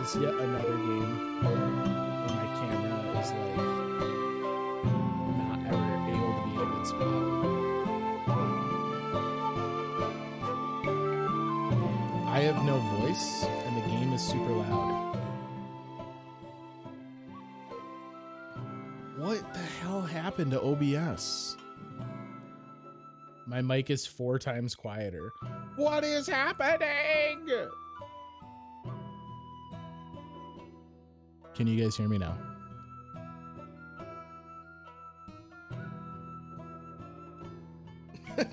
is yet another game where my camera is like not ever able to be in a good spot. I have no voice and the game is super loud. What the hell happened to OBS? My mic is 4 times quieter. What is happening? Can you guys hear me now?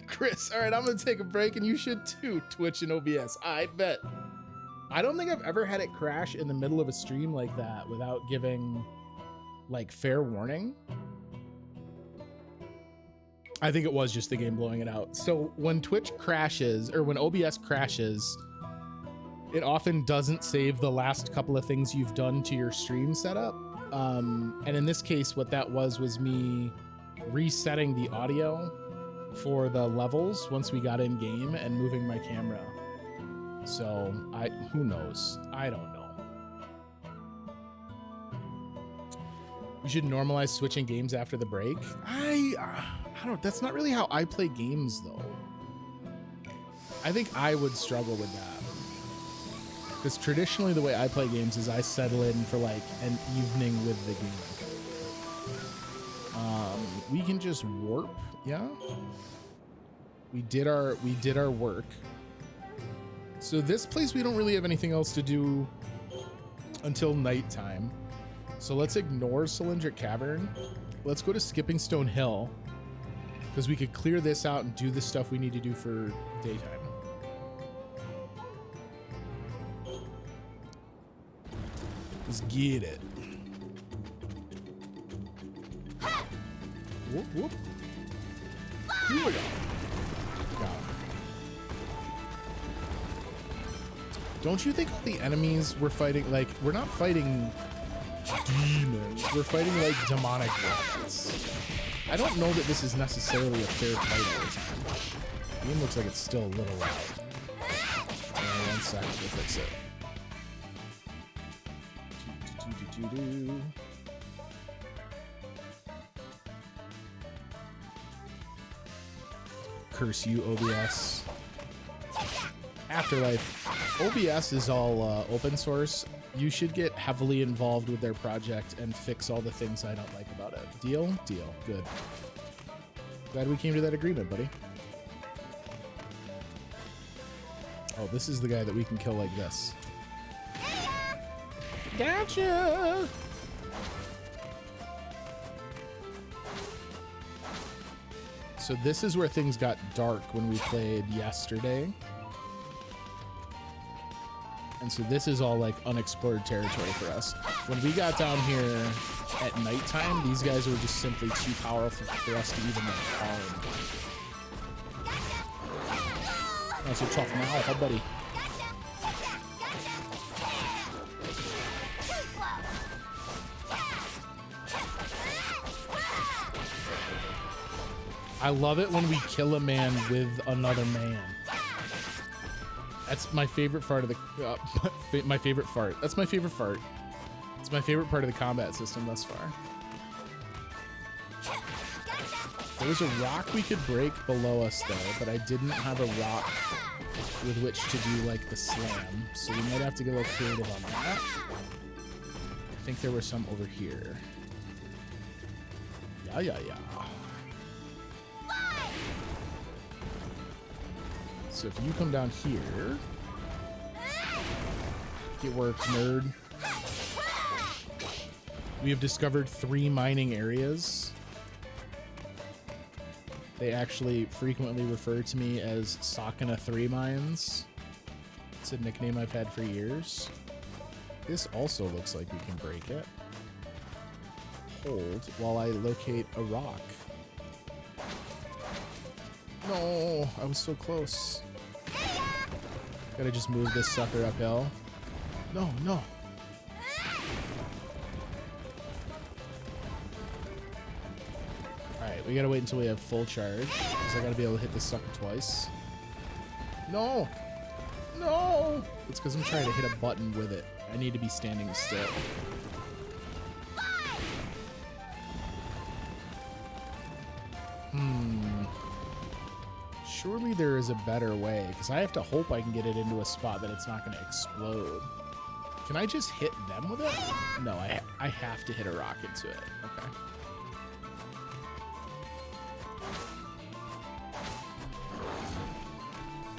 Chris, all right, I'm gonna take a break and you should too, Twitch and OBS. I bet. I don't think I've ever had it crash in the middle of a stream like that without giving like fair warning. I think it was just the game blowing it out. So when Twitch crashes or when OBS crashes, it often doesn't save the last couple of things you've done to your stream setup. And in this case, what that was me resetting the audio for the levels once we got in game and moving my camera. So who knows? I don't know. We should normalize switching games after the break. I don't, that's not really how I play games though. I think I would struggle with that. Because traditionally the way I play games is I settle in for like an evening with the game. We can just warp, yeah? We did our work. So this place we don't really have anything else to do until nighttime. So let's ignore Cylindric Cavern. Let's go to Skipping Stone Hill, because we could clear this out and do the stuff we need to do for daytime. Let's get it. Whoop, whoop. Here we go. Got it. Don't you think all the enemies we're fighting, like, we're not fighting demons, we're fighting like demonic robots. I don't know that this is necessarily a fair fight all the time. The game looks like it's still a little loud. 1 second to fix it. Curse you, OBS. Afterlife. OBS is all open source. You should get heavily involved with their project and fix all the things I don't like about it. Deal? Deal. Good. Glad we came to that agreement, buddy. Oh, this is the guy that we can kill like this. Gotcha! So this is where things got dark when we played yesterday. And so this is all like unexplored territory for us. When we got down here at nighttime, these guys were just simply too powerful for us to even like harm. Not so tough now, huh, buddy? I love it when we kill a man with another man. That's my favorite part of the my favorite fart. That's my favorite fart. It's my favorite part of the combat system thus far. There was a rock we could break below us though, but I didn't have a rock with which to do like the slam, so we might have to get a little creative on that. I think there were some over here. Yeah. So if you come down here, get worked, nerd. We have discovered 3 mining areas. They actually frequently refer to me as Sakuna 3 Mines. It's a nickname I've had for years. This also looks like we can break it. Hold while I locate a rock. No, I was so close. Gotta just move this sucker uphill. No. Alright, we gotta wait until we have full charge, because I gotta be able to hit this sucker twice. No! It's because I'm trying to hit a button with it, I need to be standing still. Surely there is a better way, because I have to hope I can get it into a spot that it's not going to explode. Can I just hit them with it? No, I have to hit a rock into it. Okay.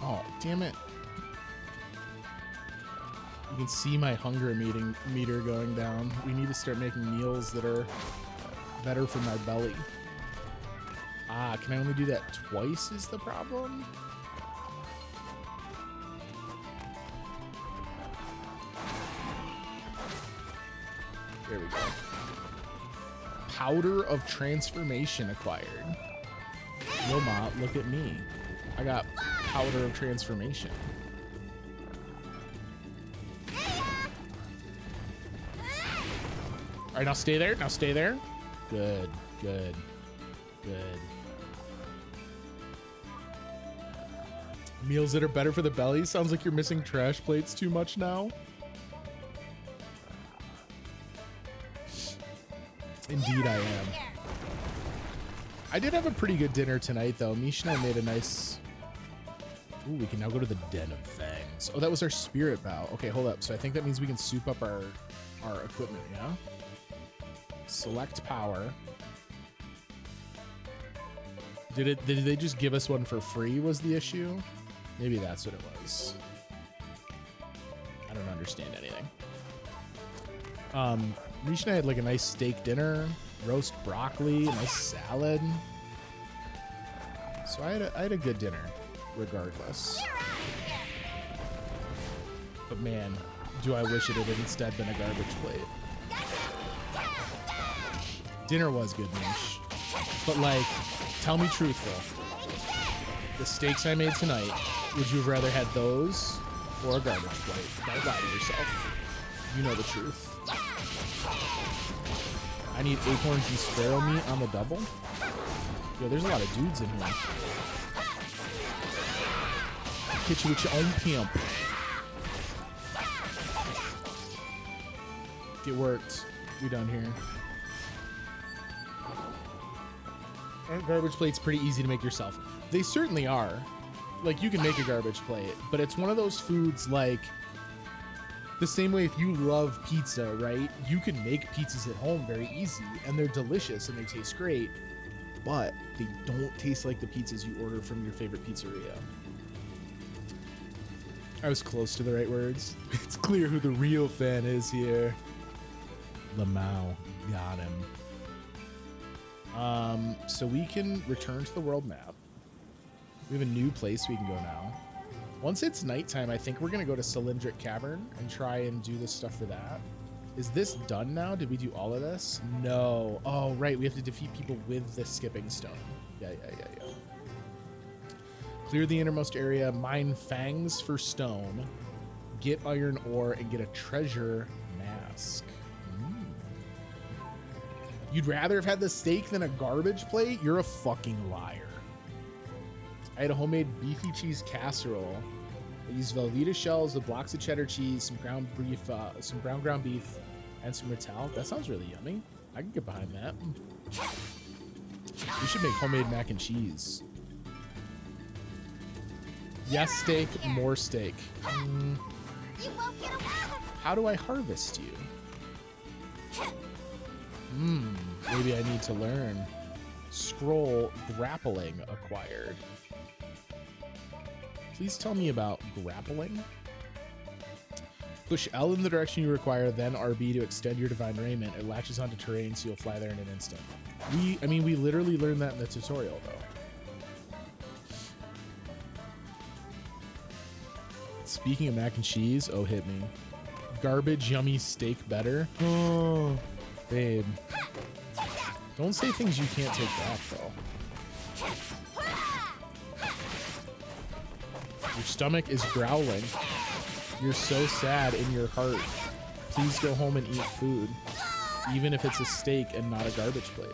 Oh, damn it. You can see my hunger meter going down. We need to start making meals that are better for my belly. Ah, can I only do that twice is the problem? There we go. Powder of transformation acquired. Wilmot, look at me. I got powder of transformation. All right, now stay there. Now stay there. Good, good, good. Meals that are better for the belly. Sounds like you're missing trash plates too much now. Indeed, I am. I did have a pretty good dinner tonight, though. Mish and I made a nice... Ooh, we can now go to the Den of Fangs. Oh, that was our spirit bow. Okay, hold up. So I think that means we can soup up our equipment, yeah? Select power. Did they just give us one for free was the issue? Maybe that's what it was. I don't understand anything. Mish and I had like a nice steak dinner, roast broccoli, a nice salad. So I had a good dinner, regardless. But man, do I wish it had instead been a garbage plate. Dinner was good, Mish. But like, tell me truthful. The steaks I made tonight, would you have rather had those or a garbage plate? Don't lie to yourself. You know the truth. I need acorns and sparrow meat on the double. Yo, there's a lot of dudes in here. Hit you with your own pimp. Get worked. We done here. Aren't garbage plates pretty easy to make yourself? They certainly are. Like, you can make a garbage plate, but it's one of those foods like the same way if you love pizza, right? You can make pizzas at home very easy, and they're delicious and they taste great, but they don't taste like the pizzas you order from your favorite pizzeria. I was close to the right words. It's clear who the real fan is here. Lamau. Got him. So we can return to the world map. We have a new place we can go now. Once it's nighttime, I think we're going to go to Cylindric Cavern and try and do the stuff for that. Is this done now? Did we do all of this? No. Oh, right. We have to defeat people with the skipping stone. Yeah. Clear the innermost area, mine fangs for stone, get iron ore, and get a treasure mask. You'd rather have had the steak than a garbage plate? You're a fucking liar. I had a homemade beefy cheese casserole. I used Velveeta shells with blocks of cheddar cheese, some ground beef, some ground beef, and some Ratel. That sounds really yummy. I can get behind that. We should make homemade mac and cheese. Yes, steak, more steak. How do I harvest you? Maybe I need to learn. Scroll grappling acquired. Please tell me about grappling. Push L in the direction you require, then RB to extend your divine raiment. It latches onto terrain, so you'll fly there in an instant. We literally learned that in the tutorial, though. Speaking of mac and cheese, oh, hit me. Garbage, yummy steak better. Oh, babe. Don't say things you can't take back, though. Your stomach is growling. You're so sad in your heart. Please go home and eat food, even if it's a steak and not a garbage plate.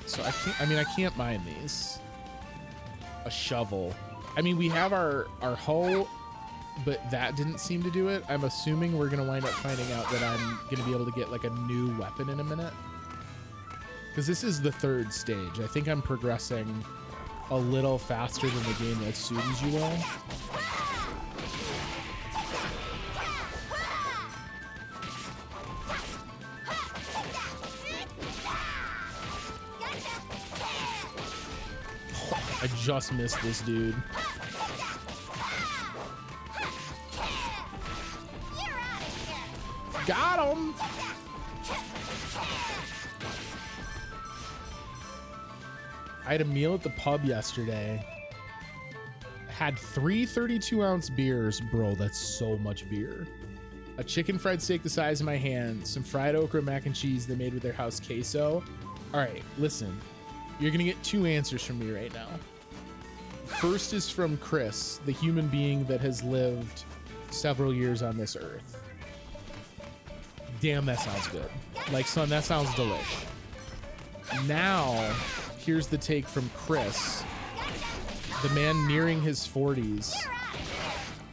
So I can't mine these. A shovel. I mean, we have our hoe, but that didn't seem to do it. I'm assuming we're gonna wind up finding out that I'm gonna be able to get like a new weapon in a minute. Because this is the 3rd stage. I think I'm progressing a little faster than the game assumes you will. I just missed this dude. Got him! I had a meal at the pub yesterday. Had 3 32-ounce beers. Bro, that's so much beer. A chicken fried steak the size of my hand. Some fried okra mac and cheese they made with their house queso. All right, listen. You're going to get 2 answers from me right now. First is from Chris, the human being that has lived several years on this earth. Damn, that sounds good. Like, son, that sounds delish. Now, here's the take from Chris, the man nearing his 40s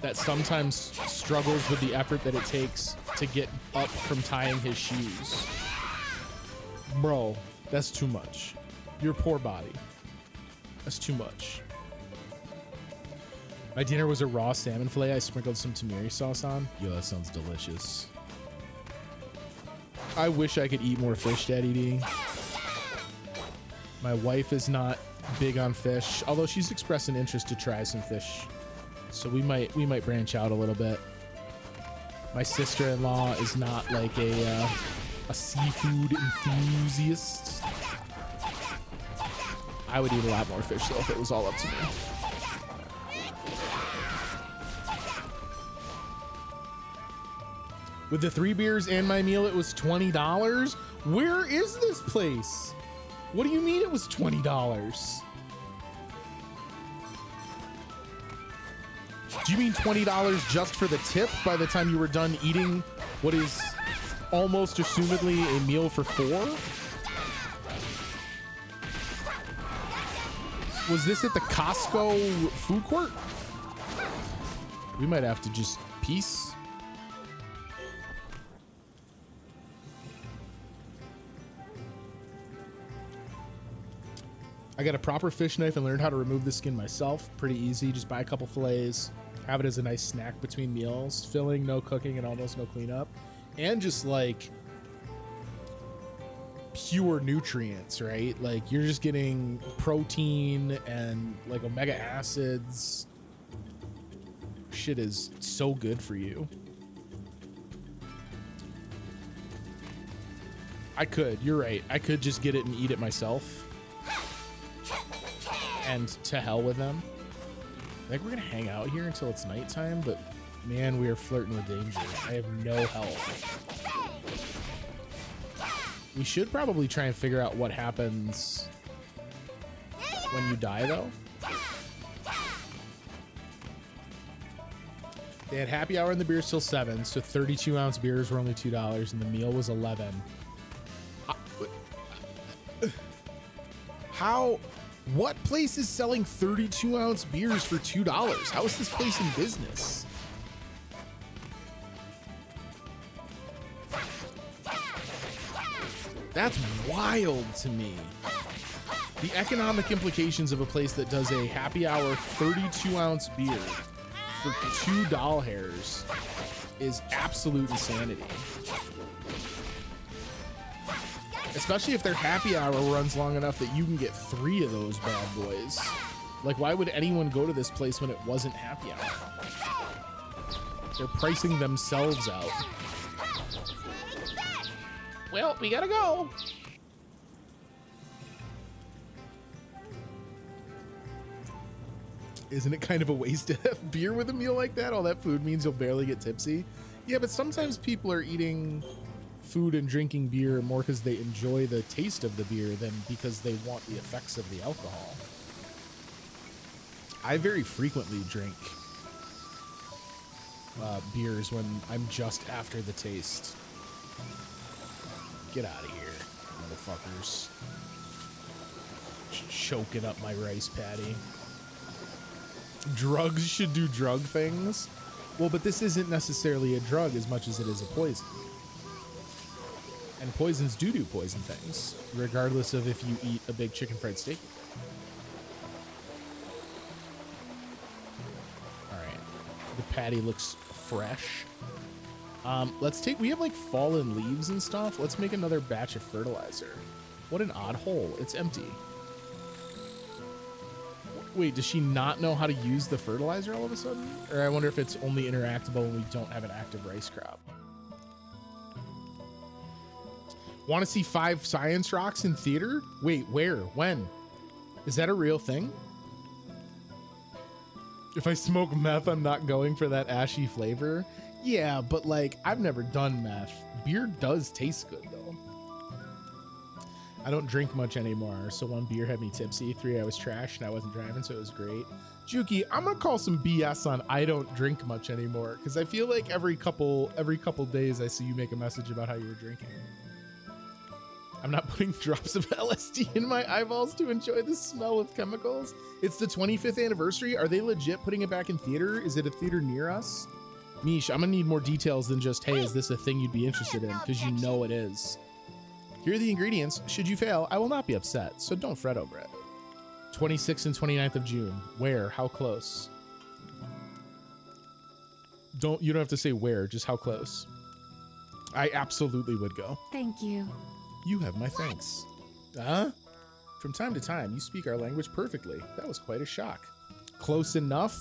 that sometimes struggles with the effort that it takes to get up from tying his shoes. Bro, that's too much. Your poor body. That's too much. My dinner was a raw salmon fillet. I sprinkled some tamari sauce on. Yo, that sounds delicious. I wish I could eat more fish, Daddy D. My wife is not big on fish, although she's expressed an interest to try some fish. So we might branch out a little bit. My sister-in-law is not like a seafood enthusiast. I would eat a lot more fish though if it was all up to me. With the 3 beers and my meal, it was $20. Where is this place? What do you mean it was $20? Do you mean $20 just for the tip by the time you were done eating what is almost assumedly a meal for 4? Was this at the Costco food court? We might have to just peace. I got a proper fish knife and learned how to remove the skin myself. Pretty easy. Just buy a couple fillets, have it as a nice snack between meals. Filling, no cooking, and almost no cleanup. And just like pure nutrients, right? Like you're just getting protein and like omega acids. Shit is so good for you. You're right. I could just get it and eat it myself. And to hell with them. I think we're gonna hang out here until it's nighttime, but man, we are flirting with danger. I have no health. We should probably try and figure out what happens when you die, though. They had happy hour and the beers till 7, so 32-ounce beers were only $2, and the meal was $11. How? What place is selling 32-ounce beers for $2? How is this place in business? That's wild to me. The economic implications of a place that does a happy hour 32-ounce beer for $2 hairs is absolute insanity. Especially if their happy hour runs long enough that you can get 3 of those bad boys. Like, why would anyone go to this place when it wasn't happy hour? They're pricing themselves out. Well, we gotta go. Isn't it kind of a waste to have beer with a meal like that? All that food means you'll barely get tipsy. Yeah, but sometimes people are eating food and drinking beer more because they enjoy the taste of the beer than because they want the effects of the alcohol. I very frequently drink beers when I'm just after the taste. Get out of here, motherfuckers. Choking up my rice patty. Drugs should do drug things. Well, but this isn't necessarily a drug as much as it is a poison. And poisons do poison things, regardless of if you eat a big chicken fried steak. All right, the patty looks fresh. We have like fallen leaves and stuff. Let's make another batch of fertilizer. What an odd hole, it's empty. Wait, does she not know how to use the fertilizer all of a sudden? Or I wonder if it's only interactable when we don't have an active rice crop. Want to see 5 science rocks in theater? Wait, where? When? Is that a real thing? If I smoke meth, I'm not going for that ashy flavor. Yeah, but like, I've never done meth. Beer does taste good though. I don't drink much anymore, so 1 beer had me tipsy, 3 I was trash and I wasn't driving, so it was great. Juki, I'm gonna call some BS on I don't drink much anymore, because I feel like every couple days I see you make a message about how you were drinking. I'm not putting drops of LSD in my eyeballs to enjoy the smell of chemicals. It's the 25th anniversary. Are they legit putting it back in theater? Is it a theater near us? Mish, I'm gonna need more details than just, hey, is this a thing you'd be interested in? Because you know it is. Here are the ingredients. Should you fail, I will not be upset, so don't fret over it. 26th and 29th of June. Where? How close? You don't have to say where, just how close. I absolutely would go. Thank you. You have my thanks. Huh? From time to time, you speak our language perfectly. That was quite a shock. Close enough?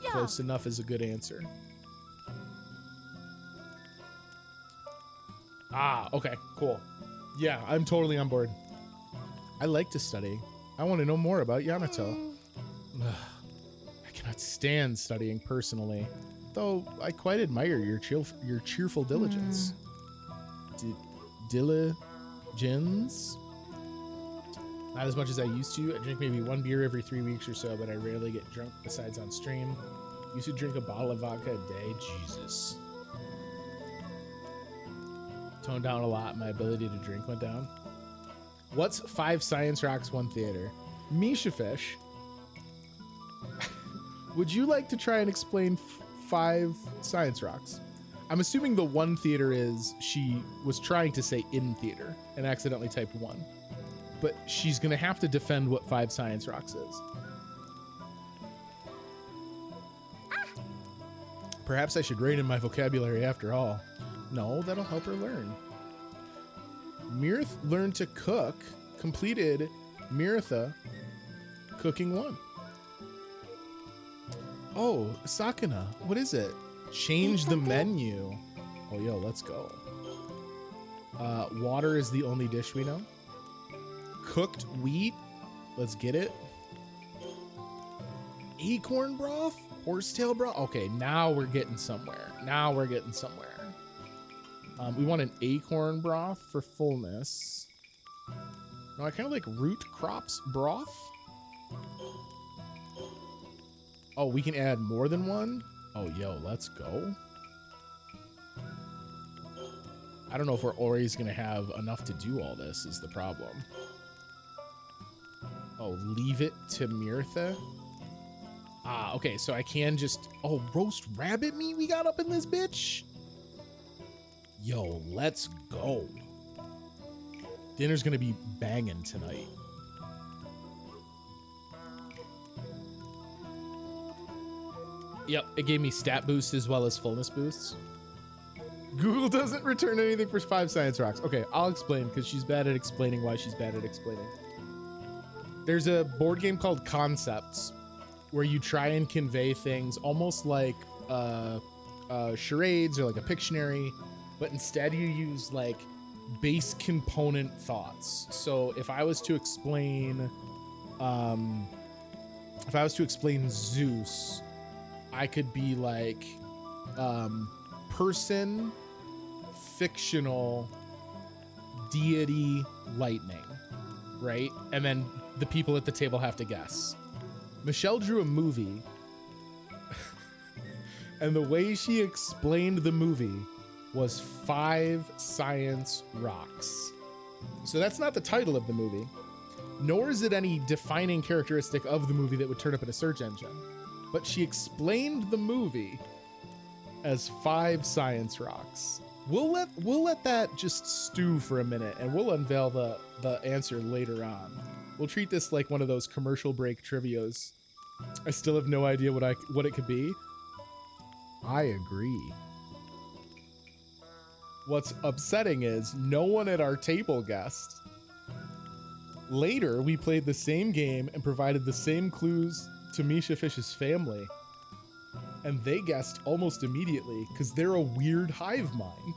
Yeah. Close enough is a good answer. Ah, okay, cool. Yeah, I'm totally on board. I like to study. I want to know more about Yamato. I cannot stand studying personally, though I quite admire your cheerful diligence. Diligence? Not as much as I used to. I drink maybe 1 beer every 3 weeks or so, but I rarely get drunk besides on stream. Used to drink a bottle of vodka a day. Jesus. Toned down a lot. My ability to drink went down. What's 5 science rocks, 1 theater? Misha Fish. Would you like to try and explain 5 science rocks? I'm assuming the 1 theater is she was trying to say in theater and accidentally typed 1. But she's going to have to defend what 5 science rocks is. Perhaps I should rein in my vocabulary after all. No, that'll help her learn. Mirth learned to cook. Completed Miritha cooking 1. Oh, Sakuna, what is it? Change the menu. Oh, yo, let's go. Water is the only dish we know. Cooked wheat. Let's get it. Acorn broth? Horsetail broth? Okay, now we're getting somewhere. We want an acorn broth for fullness. No, I kind of like root crops broth. Oh, we can add more than 1? Oh, yo, let's go. I don't know if Ori's going to have enough to do all this is the problem. Oh, leave it to Mirtha? Ah, okay, so I can just... Oh, roast rabbit meat we got up in this bitch? Yo, let's go. Dinner's gonna be banging tonight. Yep, it gave me stat boosts as well as fullness boosts. Google doesn't return anything for 5 science rocks. Okay, I'll explain because she's bad at explaining why she's bad at explaining. There's a board game called Concepts where you try and convey things almost like charades or like a Pictionary, but instead you use like base component thoughts. So if I was to explain Zeus, I could be like person, fictional, deity, lightning, right? And then the people at the table have to guess. Michelle drew a movie and the way she explained the movie was 5 science rocks. So that's not the title of the movie, nor is it any defining characteristic of the movie that would turn up in a search engine. but she explained the movie as 5 science rocks. We'll let that just stew for a minute, and we'll unveil the answer later on. We'll treat this like one of those commercial break trivias. I still have no idea what it could be. I agree. What's upsetting is no one at our table guessed. Later, we played the same game and provided the same clues to Misha Fish's family. And they guessed almost immediately because they're a weird hive mind.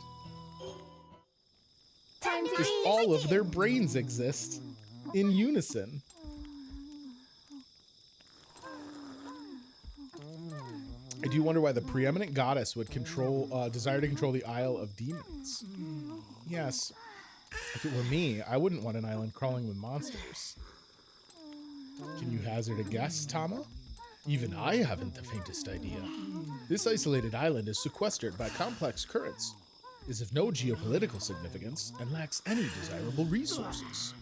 Because all of their brains exist in unison. I do wonder why the preeminent goddess would desire to control the Isle of Demons. Yes, if it were me, I wouldn't want an island crawling with monsters. Can you hazard a guess, Tama? Even I haven't the faintest idea. This isolated island is sequestered by complex currents, is of no geopolitical significance, and lacks any desirable resources.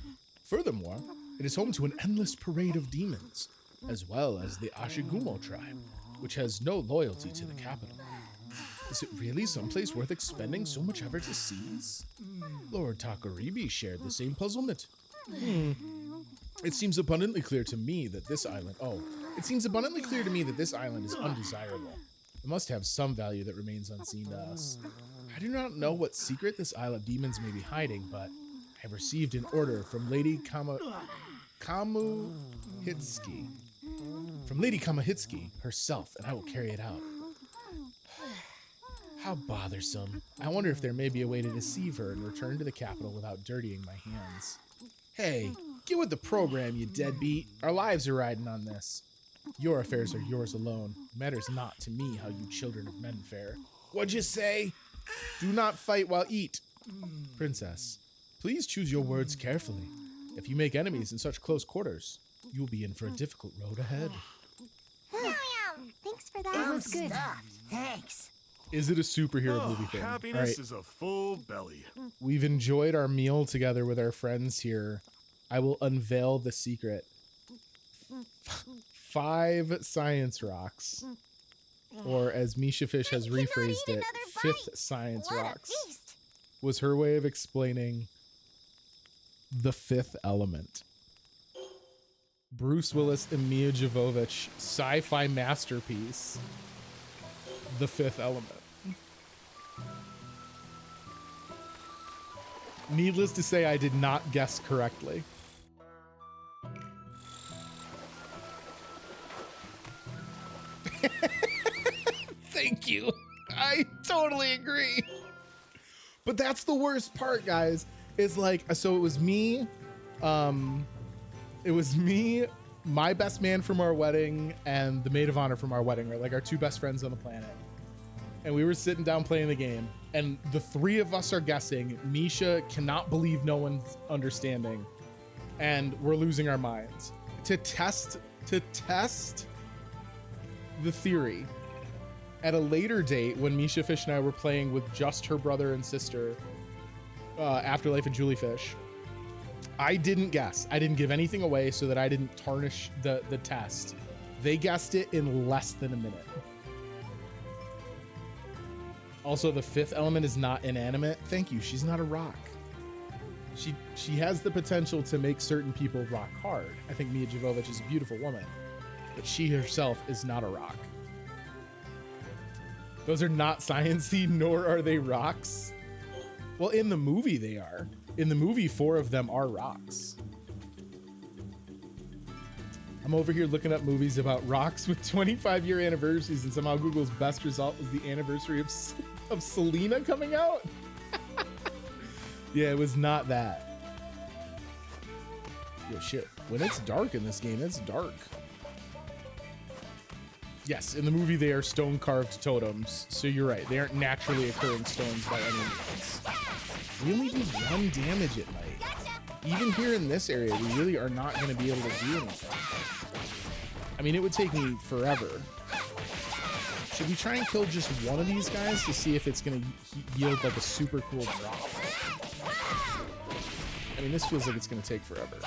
Furthermore, it is home to an endless parade of demons, as well as the Ashigumo tribe, which has no loyalty to the capital. Is it really someplace worth expending so much effort to seize? Lord Takaribi shared the same puzzlement. It seems abundantly clear to me that this island... It seems abundantly clear to me that this island is undesirable. It must have some value that remains unseen to us. I do not know what secret this Isle of Demons may be hiding, but I have received an order from Lady Kamuhitsuki. From Lady Kamuhitsuki herself, and I will carry it out. How bothersome. I wonder if there may be a way to deceive her and return to the capital without dirtying my hands. Hey, get with the program, you deadbeat. Our lives are riding on this. Your affairs are yours alone. It matters not to me how you children of men fare. What'd you say? Do not fight while eat. Princess, please choose your words carefully. If you make enemies in such close quarters, you will be in for a difficult road ahead. Thanks for that. That was good. Thanks. Is it a superhero movie thing? Happiness is a full belly. We've enjoyed our meal together with our friends here. I will unveil the secret. 5 science rocks. Or as Misha Fish has rephrased it, 5th science rocks. Was her way of explaining the 5th element. Bruce Willis and Mia Jovovich sci-fi masterpiece. The 5th element. Needless to say, I did not guess correctly. Thank you. I totally agree. But that's the worst part, guys. Is like, so it was me, my best man from our wedding, and the maid of honor from our wedding, right? Like our 2 best friends on the planet. And we were sitting down playing the game, and the 3 of us are guessing. Misha cannot believe no one's understanding, and we're losing our minds. To test the theory, at a later date, when Misha Fish and I were playing with just her brother and sister, Afterlife and Juliefish, I didn't guess. I didn't give anything away so that I didn't tarnish the test. They guessed it in less than a minute. Also, the 5th element is not inanimate. Thank you. She's not a rock. She has the potential to make certain people rock hard. I think Mia Jovovich is a beautiful woman, but she herself is not a rock. Those are not sciencey, nor are they rocks. Well, in the movie they are. In the movie, 4 of them are rocks. I'm over here looking up movies about rocks with 25-year anniversaries, and somehow Google's best result was the anniversary of Selena coming out. Yeah, it was not that. Yo, shit. When it's dark in this game, it's dark. Yes, in the movie they are stone-carved totems, so you're right. They aren't naturally occurring stones by any means. We only do 1 damage at night. Even here in this area, we really are not going to be able to do anything. I mean, it would take me forever. Should we try and kill just one of these guys to see if it's going to yield like a super cool drop? I mean, this feels like it's going to take forever.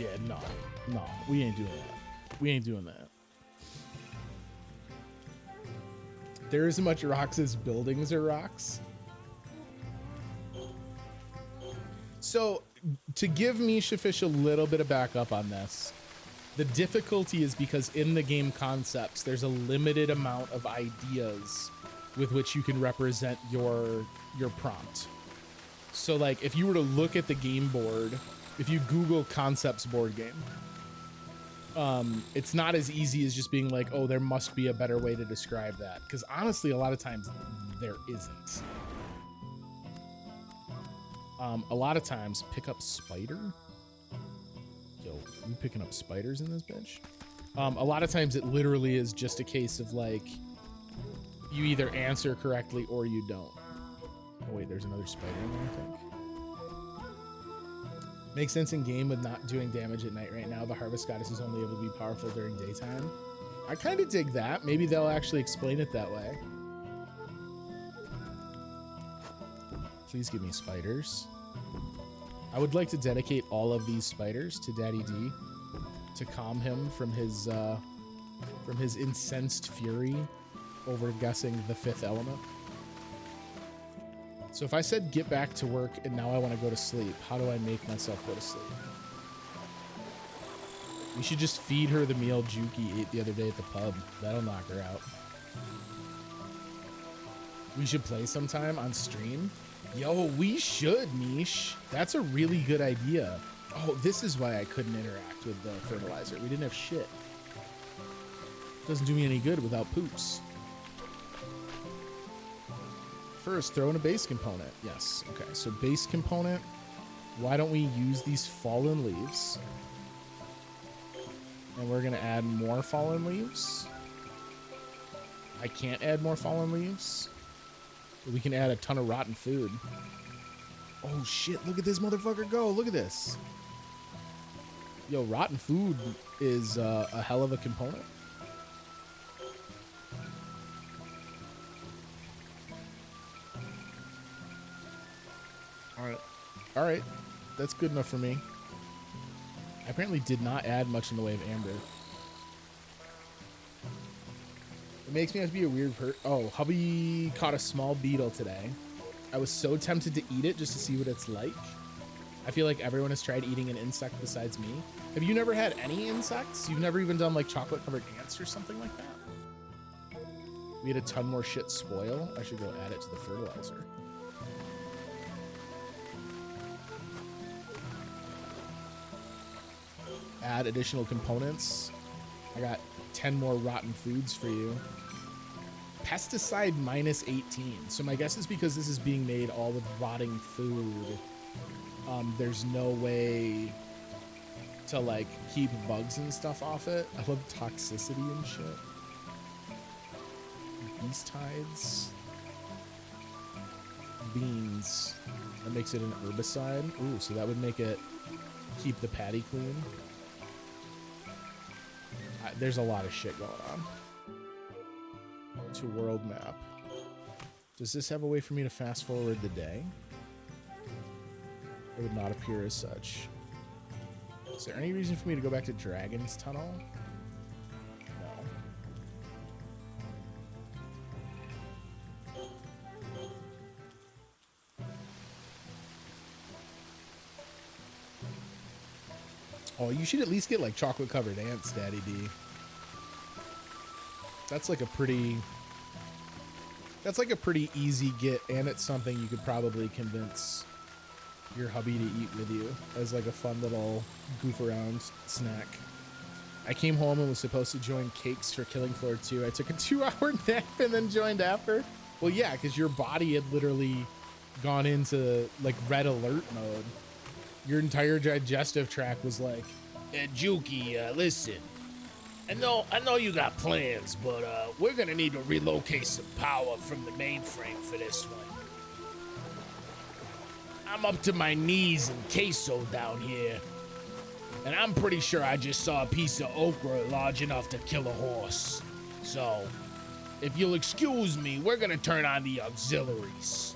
Yeah, no, we ain't doing that. We ain't doing that. There is as much rocks as buildings are rocks. So to give Misha Fish a little bit of backup on this, the difficulty is because in the game concepts, there's a limited amount of ideas with which you can represent your prompt. So like if you were to look at the game board, if you Google concepts board game, it's not as easy as just being like, oh, there must be a better way to describe that. Because honestly, a lot of times there isn't. A lot of times, pick up spider. Yo, you picking up spiders in this bitch? A lot of times it literally is just a case of like, you either answer correctly or you don't. Oh wait, there's another spider in there, I think. Makes sense in game with not doing damage at night right now. The Harvest Goddess is only able to be powerful during daytime. I kind of dig that. Maybe they'll actually explain it that way. Please give me spiders. I would like to dedicate all of these spiders to Daddy D to calm him from his incensed fury over guessing the fifth element. So if I said get back to work and now I want to go to sleep, how do I make myself go to sleep? We should just feed her the meal Juki ate the other day at the pub. That'll knock her out. We should play sometime on stream. Yo, we should, Mish. That's a really good idea. Oh, this is why I couldn't interact with the fertilizer. We didn't have shit. Doesn't do me any good without poops. First, throw in a base component. Yes. Okay, so base component. Why don't we use these fallen leaves? And we're going to add more fallen leaves. I can't add more fallen leaves. But we can add a ton of rotten food. Oh, shit. Look at this motherfucker go. Look at this. Yo, rotten food is a hell of a component. All right, that's good enough for me. I apparently did not add much in the way of amber. It makes me have to be a weird Oh, hubby caught a small beetle today. I was so tempted to eat it just to see what it's like. I feel like everyone has tried eating an insect besides me. Have you never had any insects? You've never even done like chocolate covered ants or something like that? We had a ton more shit spoil. I should go add it to the fertilizer. Add additional components. I got 10 more rotten foods for you. Pesticide minus 18. So my guess is because this is being made all with rotting food, there's no way to like keep bugs and stuff off it. I love toxicity and shit. Beast tides. Beans. That makes it an herbicide. Ooh, so that would make it keep the patty clean. There's a lot of shit going on. To world map. Does this have a way for me to fast forward the day? It would not appear as such. Is there any reason for me to go back to Dragon's Tunnel? No. Oh, you should at least get like chocolate covered ants, Daddy D. That's like a pretty easy get, and it's something you could probably convince your hubby to eat with you as like a fun little goof around snack. I came home and was supposed to join Cakes for Killing Floor 2. I took a 2-hour nap and then joined after. Well, yeah, because your body had literally gone into like red alert mode. Your entire digestive tract was like, hey, Juki, listen. I know you got plans, but we're gonna need to relocate some power from the mainframe for this one. I'm up to my knees in queso down here, and I'm pretty sure I just saw a piece of okra large enough to kill a horse. So, if you'll excuse me, we're gonna turn on the auxiliaries.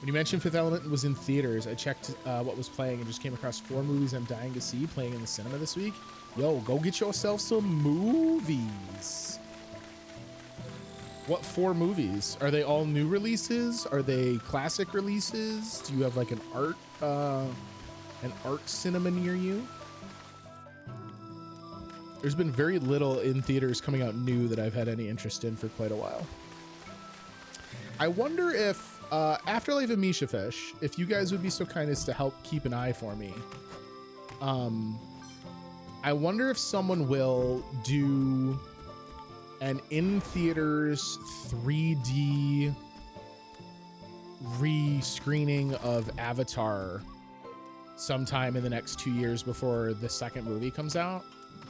When you mentioned Fifth Element was in theaters, I checked what was playing and just came across 4 movies I'm dying to see playing in the cinema this week. Yo, go get yourself some movies. What 4 movies? Are they all new releases? Are they classic releases? Do you have like an art cinema near you? There's been very little in theaters coming out new that I've had any interest in for quite a while. I wonder if Afterlife of Misha Fish, if you guys would be so kind as to help keep an eye for me. I wonder if someone will do an in-theaters 3D re-screening of Avatar sometime in the next 2 years before the second movie comes out.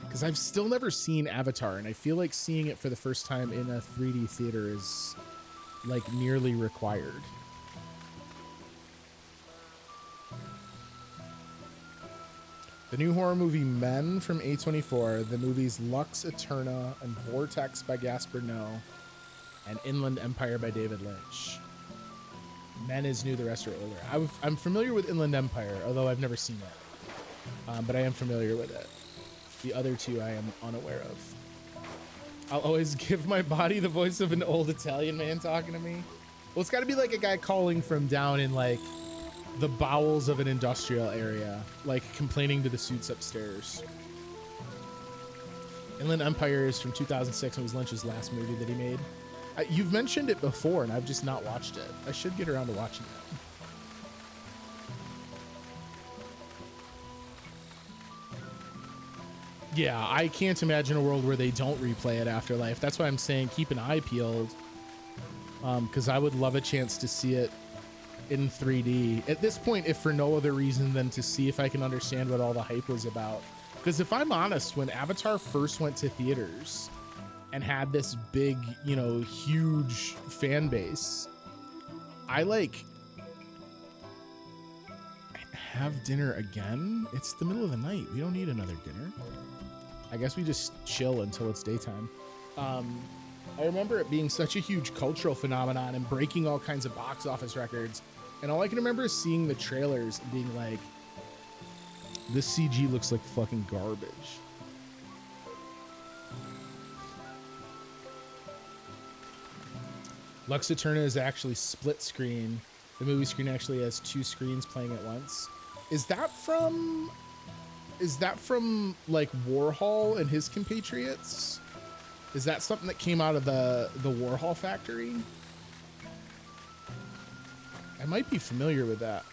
Because I've still never seen Avatar, and I feel like seeing it for the first time in a 3D theater is like nearly required. The new horror movie Men from A24, the movies Lux Eterna and Vortex by Gaspar Noé, and Inland Empire by David Lynch. Men is new, the rest are older. I'm familiar with Inland Empire, although I've never seen it. But I am familiar with it. The other 2 I am unaware of. I'll always give my body the voice of an old Italian man talking to me. Well, it's got to be like a guy calling from down in like the bowels of an industrial area, like complaining to the suits upstairs. Inland Empire is from 2006 and was Lynch's last movie that he made. You've mentioned it before and I've just not watched it. I should get around to watching it. Yeah, I can't imagine a world where they don't replay it Afterlife. That's why I'm saying keep an eye peeled, because I would love a chance to see it in 3D. At this point, if for no other reason than to see if I can understand what all the hype was about. Because if I'm honest, when Avatar first went to theaters and had this big, you know, huge fan base, I like have dinner again. It's the middle of the night. We don't need another dinner. I guess we just chill until it's daytime. I remember it being such a huge cultural phenomenon and breaking all kinds of box office records. And all I can remember is seeing the trailers and being like, this CG looks like fucking garbage. Lux Eterna is actually split screen. The movie screen actually has 2 screens playing at once. Is that from like Warhol and his compatriots? Is that something that came out of the Warhol factory? I might be familiar with that.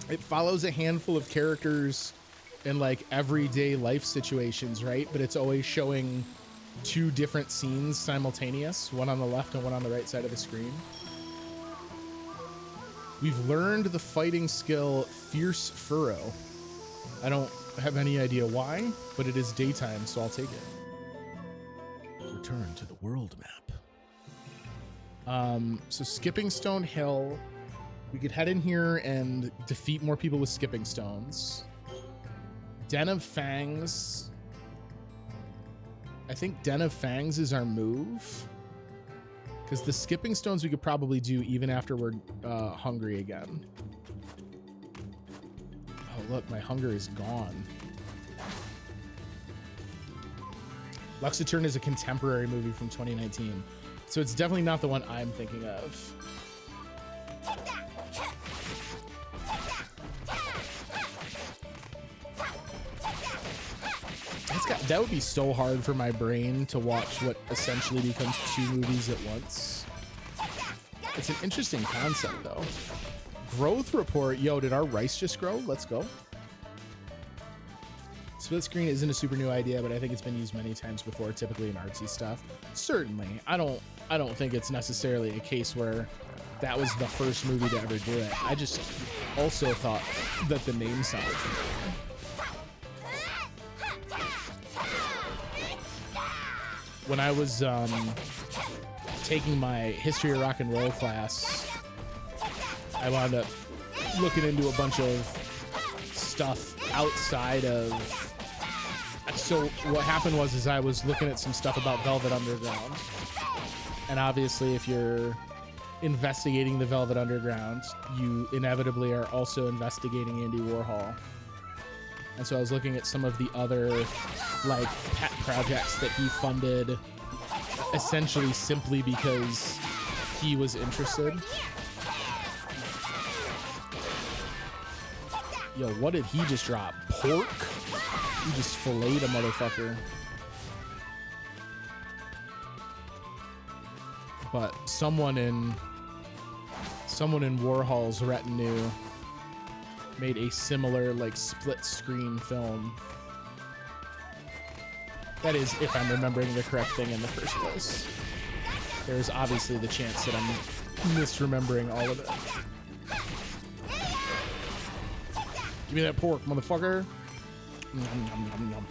It follows a handful of characters in like everyday life situations, right? But it's always showing 2 different scenes simultaneous, one on the left and one on the right side of the screen. We've learned the fighting skill Fierce Furrow. I don't have any idea why, but it is daytime, so I'll take it. Return to the world map. So Skipping Stone Hill. We could head in here and defeat more people with skipping stones. Den of Fangs. I think Den of Fangs is our move. Because the skipping stones we could probably do even after we're hungry again. Oh, look, my hunger is gone. Lux Eterna is a contemporary movie from 2019. So it's definitely not the one I'm thinking of. That would be so hard for my brain to watch what essentially becomes 2 movies at once. It's an interesting concept, though. Growth report. Yo, did our rice just grow? Let's go. Split screen isn't a super new idea, but I think it's been used many times before, typically in artsy stuff. Certainly. I don't think it's necessarily a case where that was the first movie to ever do it. I just also thought that the name sounded familiar. When I was taking my history of rock and roll class, I wound up looking into a bunch of stuff outside of So what happened was I was looking at some stuff about Velvet Underground, and obviously if you're investigating the Velvet Underground, you inevitably are also investigating Andy Warhol. And so I was looking at some of the other like pet projects that he funded, essentially simply because he was interested. Yo, what did he just drop? Pork? He just filleted a motherfucker. But someone in Warhol's retinue made a similar like split screen film. That is, if I'm remembering the correct thing in the first place. There's obviously the chance that I'm misremembering all of it. Give me that pork, motherfucker. Nom, nom, nom, nom.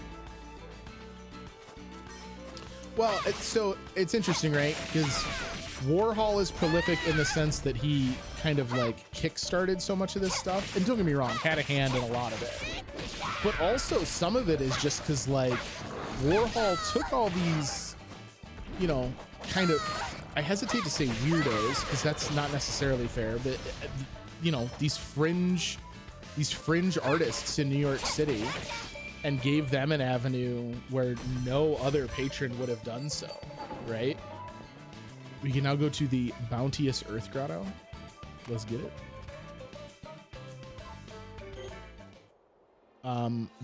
Well, it's interesting, right? Because Warhol is prolific in the sense that he kind of like kickstarted so much of this stuff. And don't get me wrong, had a hand in a lot of it. But also some of it is just because like Warhol took all these, you know, kind of, I hesitate to say weirdos because that's not necessarily fair, but you know, these fringe artists in New York City and gave them an avenue where no other patron would have done so, right? We can now go to the Bounteous Earth Grotto. Let's get it.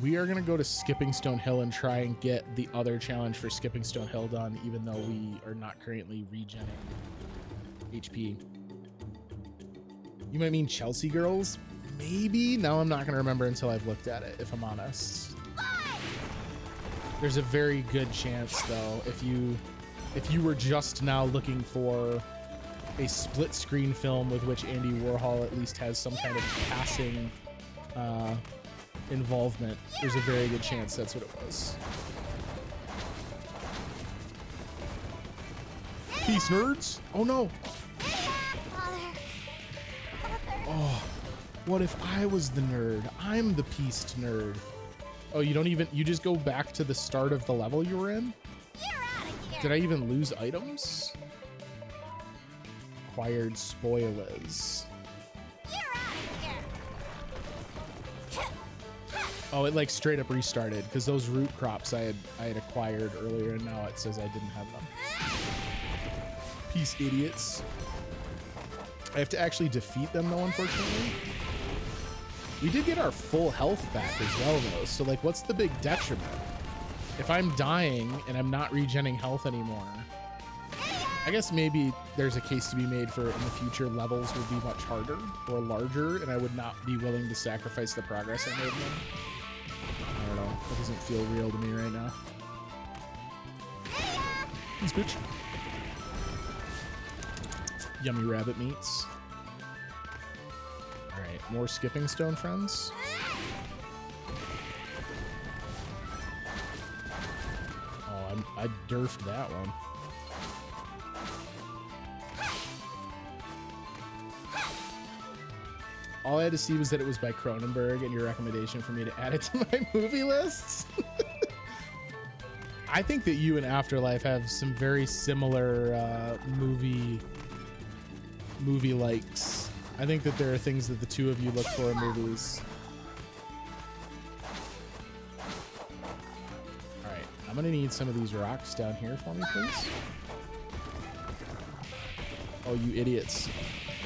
We are gonna go to Skipping Stone Hill and try and get the other challenge for Skipping Stone Hill done, even though we are not currently regenning HP. You might mean Chelsea Girls? Maybe. Now I'm not gonna remember until I've looked at it, if I'm honest. There's a very good chance though, if you were just now looking for a split screen film with which Andy Warhol at least has some kind of passing involvement, there's a very good chance that's what it was. Peace, nerds. Oh no. Oh, what if I was the nerd? I'm the pieced nerd. Oh, you just go back to the start of the level you were in? Did I even lose items? Acquired spoilers. Oh, it like straight up restarted because those root crops I had acquired earlier, and now it says I didn't have them. Peace, idiots. I have to actually defeat them though, unfortunately. We did get our full health back as well though, so like what's the big detriment? If I'm dying and I'm not regenning health anymore, I guess maybe there's a case to be made for in the future levels would be much harder or larger, and I would not be willing to sacrifice the progress I made in them. I don't know. That doesn't feel real to me right now. Thanks, bitch. Yummy rabbit meats. All right, more skipping stone friends. Oh, I derfed that one. All I had to see was that it was by Cronenberg and your recommendation for me to add it to my movie lists. I think that you and Afterlife have some very similar movie likes. I think that there are things that the two of you look for in movies. All right, I'm gonna need some of these rocks down here for me, please. Oh, you idiots.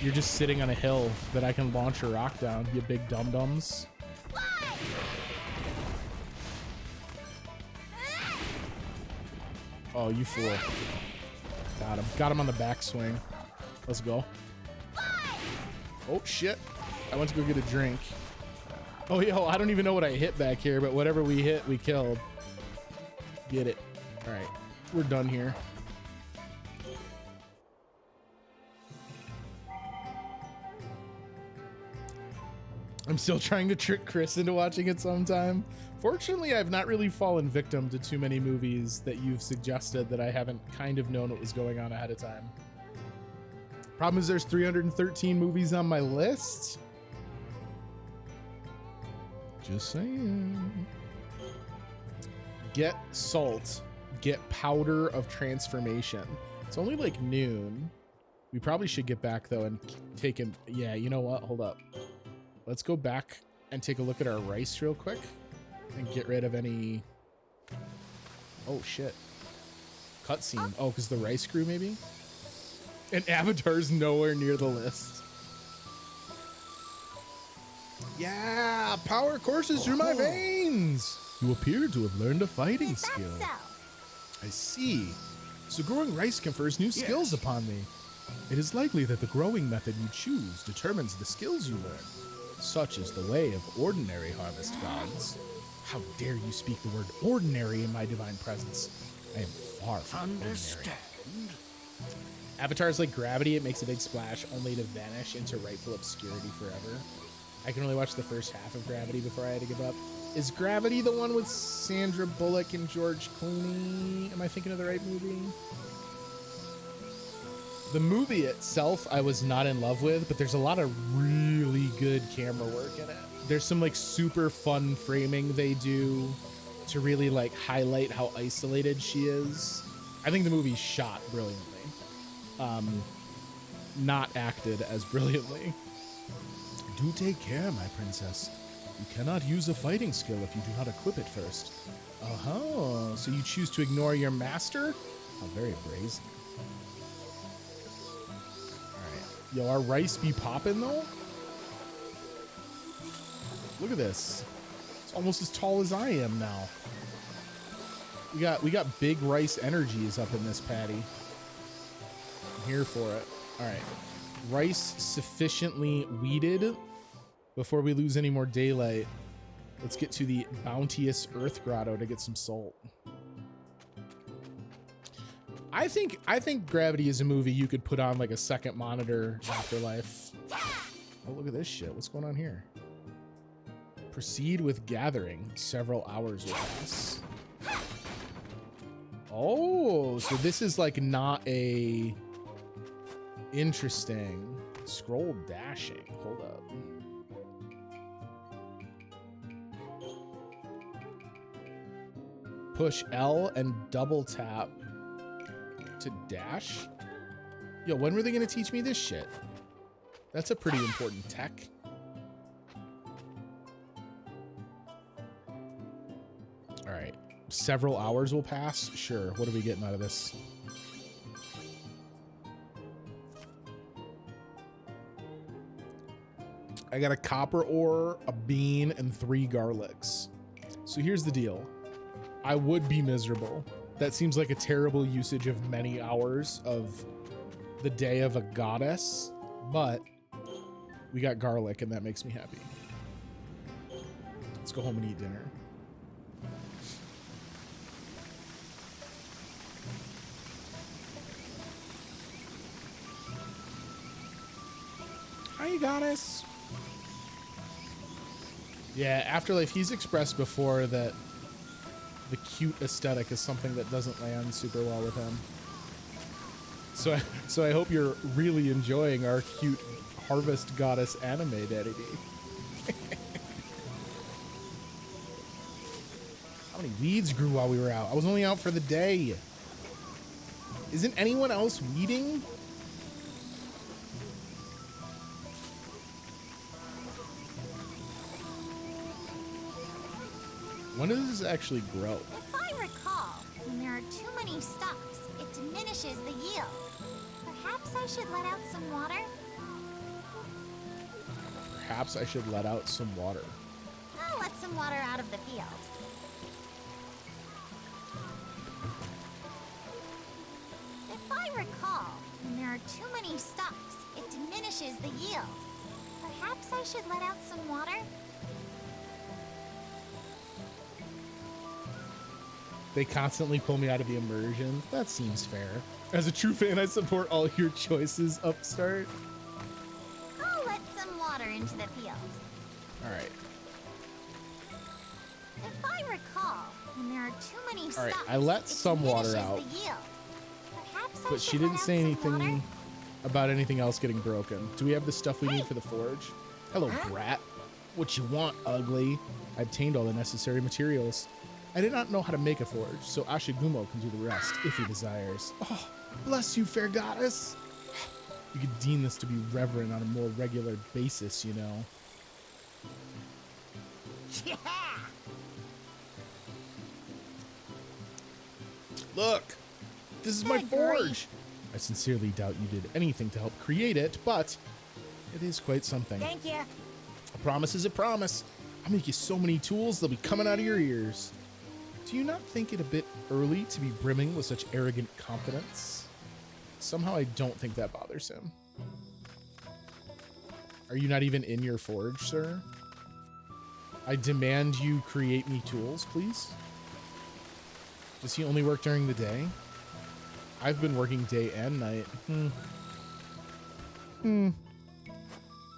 You're just sitting on a hill that I can launch a rock down, you big dum-dums. Oh, you fool. Got him. Got him on the backswing. Let's go. Oh, shit. I went to go get a drink. Oh, yo, I don't even know what I hit back here, but whatever we hit, we killed. Get it. All right. We're done here. I'm still trying to trick Chris into watching it sometime. Fortunately, I've not really fallen victim to too many movies that you've suggested that I haven't kind of known what was going on ahead of time. Problem is there's 313 movies on my list. Just saying. Get salt. Get powder of transformation. It's only like noon. We probably should get back though and take him. Yeah, you know what? Hold up. Let's go back and take a look at our rice real quick and get rid of any. Oh shit. Cutscene. Oh, because the rice grew maybe? And Avatar's nowhere near the list. Yeah, power courses through my veins. You appear to have learned a fighting skill. So? I see. So growing rice confers new skills upon me. It is likely that the growing method you choose determines the skills you learn. Such is the way of ordinary harvest gods. How dare you speak the word ordinary in my divine presence? I am far from ordinary. Avatar's like gravity. It makes a big splash only to vanish into rightful obscurity forever. I can only watch the first half of Gravity before I had to give up. Is Gravity the one with Sandra Bullock and George Clooney? Am I thinking of the right movie? The movie itself I was not in love with, but there's a lot of really good camera work in it. There's some like super fun framing they do to really like highlight how isolated she is. I think the movie's shot brilliantly. Not acted as brilliantly. Do take care, my princess. You cannot use a fighting skill if you do not equip it first. Oh, so you choose to ignore your master? How very brazen. Alright. Yo, our rice be popping though? Look at this. It's almost as tall as I am now. We got big rice energies up in this patty. I'm here for it. Alright. Rice sufficiently weeded. Before we lose any more daylight, let's get to the bounteous Earth Grotto to get some salt. I think Gravity is a movie you could put on like a second monitor afterlife. Oh, look at this shit. What's going on here? Proceed with gathering. Several hours will pass. Oh, so this is like not a interesting scroll dashing. Hold up. Push L and double tap to dash? Yo, when were they gonna teach me this shit? That's a pretty important tech. All right, several hours will pass. Sure, what are we getting out of this? I got a copper ore, a bean, and 3 garlics. So here's the deal. I would be miserable. That seems like a terrible usage of many hours of the day of a goddess, but we got garlic and that makes me happy. Let's go home and eat dinner. Hi, goddess. Yeah, Afterlife, he's expressed before that the cute aesthetic is something that doesn't land super well with him. So I hope you're really enjoying our cute harvest goddess anime, Daddy D. How many weeds grew while we were out? I was only out for the day. Isn't anyone else weeding? When does this actually grow? If I recall, when there are too many stalks, it diminishes the yield. Perhaps I should let out some water? Perhaps I should let out some water. I'll let some water out of the field. If I recall, when there are too many stalks, it diminishes the yield. Perhaps I should let out some water? They constantly pull me out of the immersion. That seems fair. As a true fan, I support all your choices, Upstart. I'll let some water into the field. All right. If I recall, when there are too many All right, stalks, I let it some water diminishes out. the yield. Perhaps I But she should didn't let say out some water? anything about anything else getting broken. Do we have the stuff we need for the forge? Hello, brat. What you want, ugly? I obtained all the necessary materials. I did not know how to make a forge, so Ashigumo can do the rest if he desires. Oh, bless you, fair goddess. You could deem this to be reverent on a more regular basis, you know. Yeah. Look, this is my Good forge. grief. I sincerely doubt you did anything to help create it, but it is quite something. Thank you. A promise is a promise. I'll make you so many tools, they'll be coming out of your ears. Do you not think it a bit early to be brimming with such arrogant confidence? Somehow I don't think that bothers him. Are you not even in your forge, sir? I demand you create me tools, please. Does he only work during the day? I've been working day and night.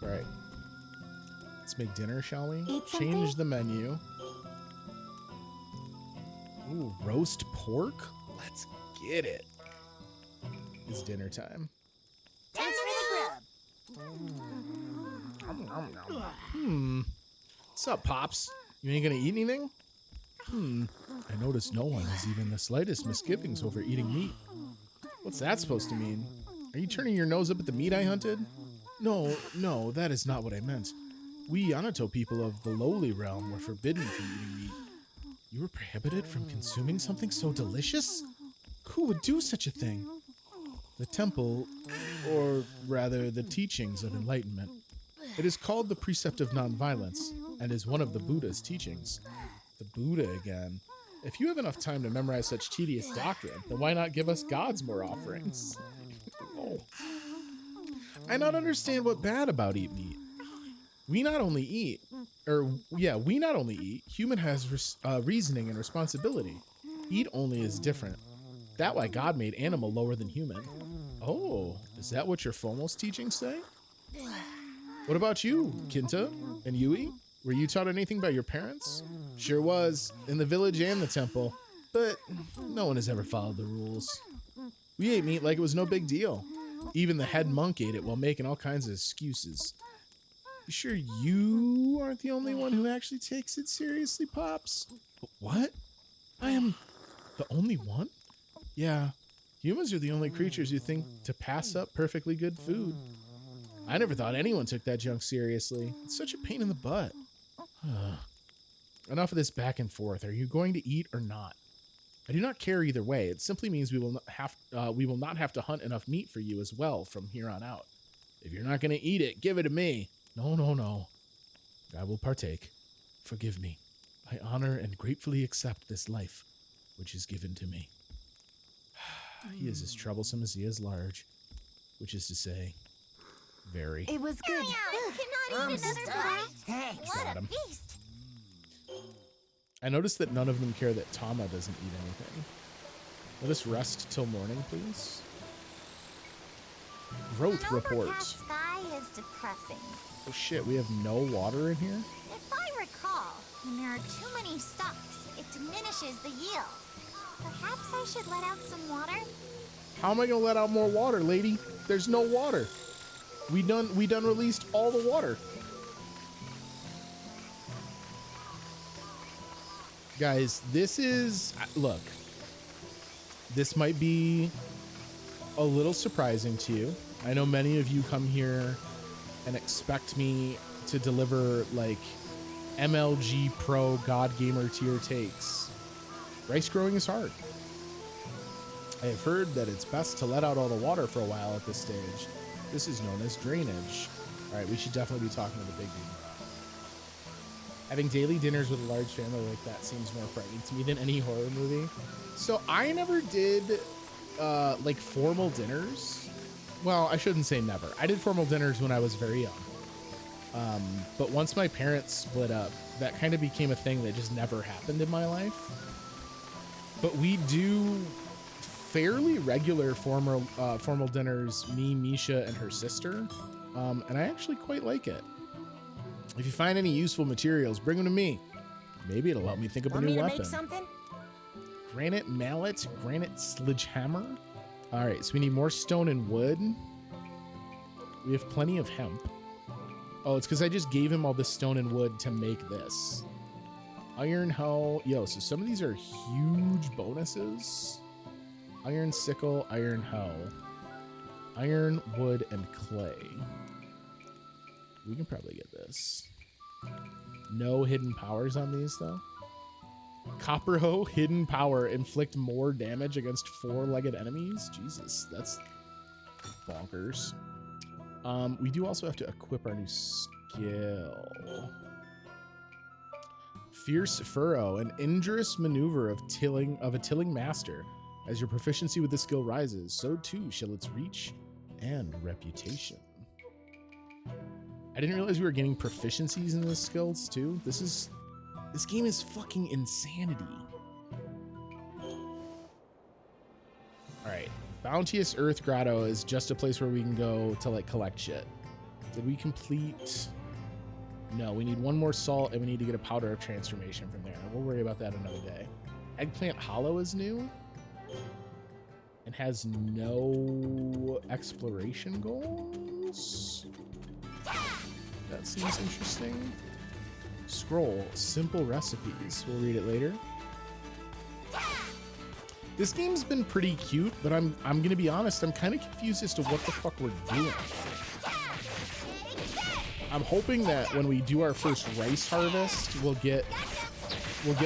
Right. Let's make dinner, shall we? Eat something? Change the menu. Ooh, roast pork? Let's get it. It's dinner time. Thanks for the grub. What's up, Pops? You ain't gonna eat anything? I notice no one has even the slightest misgivings over eating meat. What's that supposed to mean? Are you turning your nose up at the meat I hunted? No, that is not what I meant. We Yanato people of the lowly realm were forbidden from eating meat. You were prohibited from consuming something so delicious? Who would do such a thing? The temple, or rather the teachings of enlightenment. It is called the precept of nonviolence, and is one of the Buddha's teachings. The Buddha again. If you have enough time to memorize such tedious doctrine, then why not give us gods more offerings? Oh. I not understand what bad about eat meat. We not only eat, human has reasoning and responsibility. Eat only is different. That why God made animal lower than human. Oh, is that what your foremost teachings say? What about you, Kinta and Yui? Were you taught anything by your parents? Sure was, in the village and the temple, but no one has ever followed the rules. We ate meat like it was no big deal. Even the head monk ate it while making all kinds of excuses. You sure you aren't the only one who actually takes it seriously, Pops? What? I am the only one? Yeah, humans are the only creatures who think to pass up perfectly good food. I never thought anyone took that junk seriously. It's such a pain in the butt. Enough of this back and forth. Are you going to eat or not? I do not care either way. It simply means we will not have to hunt enough meat for you as well from here on out. If you're not going to eat it, give it to me. No. I will partake. Forgive me. I honor and gratefully accept this life, which is given to me. He is as troublesome as he is large, which is to say, very. It was good. Cannot eat another bite. Thanks. What Got a him. feast. I noticed that none of them care that Tama doesn't eat anything. Let us rest till morning, please. Growth The report. overcast sky is depressing. Oh shit, we have no water in here? If I recall, when there are too many stalks, it diminishes the yield. Perhaps I should let out some water? How am I gonna let out more water, lady? There's no water. We done released all the water. Guys, look, this might be a little surprising to you. I know many of you come here and expect me to deliver like MLG Pro God Gamer tier takes. Rice growing is hard. I have heard that it's best to let out all the water for a while at this stage. This is known as drainage. All right, we should definitely be talking to the big dude. Having daily dinners with a large family like that seems more frightening to me than any horror movie. So I never did like formal dinners. Well, I shouldn't say never. I did formal dinners when I was very young. But once my parents split up, that kind of became a thing that just never happened in my life. But we do fairly regular formal dinners, me, Misha, and her sister. And I actually quite like it. If you find any useful materials, bring them to me. Maybe it'll help me think up a new weapon. Make something? Granite mallet, granite sledgehammer. All right, so we need more stone and wood. We have plenty of hemp. Oh, it's because I just gave him all this stone and wood to make this. Iron hoe. Yo, so some of these are huge bonuses. Iron sickle, iron hoe. Iron, wood, and clay. We can probably get this. No hidden powers on these, though. Copper hoe, hidden power, inflict more damage against 4-legged enemies. Jesus, that's bonkers. We do also have to equip our new skill. Fierce Furrow, an injurious maneuver of a tilling master. As your proficiency with this skill rises, so too shall its reach and reputation. I didn't realize we were getting proficiencies in this skills too. This game is fucking insanity. All right, Bounteous Earth Grotto is just a place where we can go to like collect shit. Did we complete? No, we need one more salt and we need to get a powder of transformation from there. We'll worry about that another day. Eggplant Hollow is new and has no exploration goals. That seems interesting. Scroll, simple recipes. We'll read it later. This game's been pretty cute, but I'm gonna be honest, I'm kind of confused as to what the fuck we're doing. I'm hoping that when we do our first rice harvest, we'll get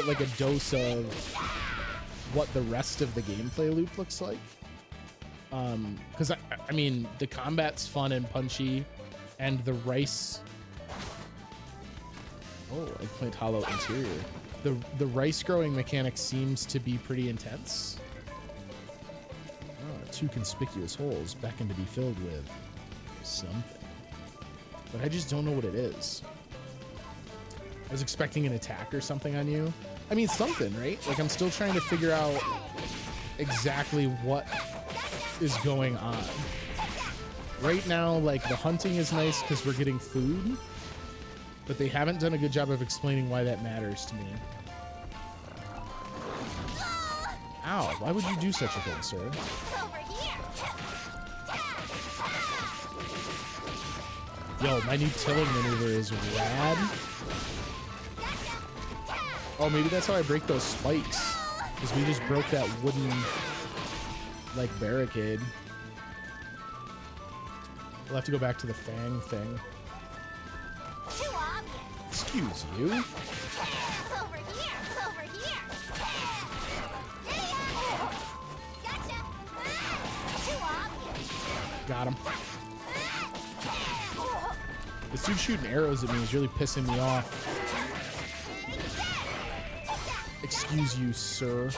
like a dose of what the rest of the gameplay loop looks like. Because I mean, the combat's fun and punchy, and the rice. Oh, Eggplant Hollow interior. The rice growing mechanic seems to be pretty intense. Oh, 2 conspicuous holes beckon to be filled with something. But I just don't know what it is. I was expecting an attack or something on you. I mean, something, right? Like, I'm still trying to figure out exactly what is going on. Right now, like, the hunting is nice because we're getting food, but they haven't done a good job of explaining why that matters to me. Ow, why would you do such a thing, sir? Yo, my new tilling maneuver is rad. Oh, maybe that's how I break those spikes. Because we just broke that wooden, like, barricade. We'll have to go back to the fang thing. Excuse you. Over here. Gotcha. Too obvious. Got him. This dude shooting arrows at me is really pissing me off. Excuse you, sir.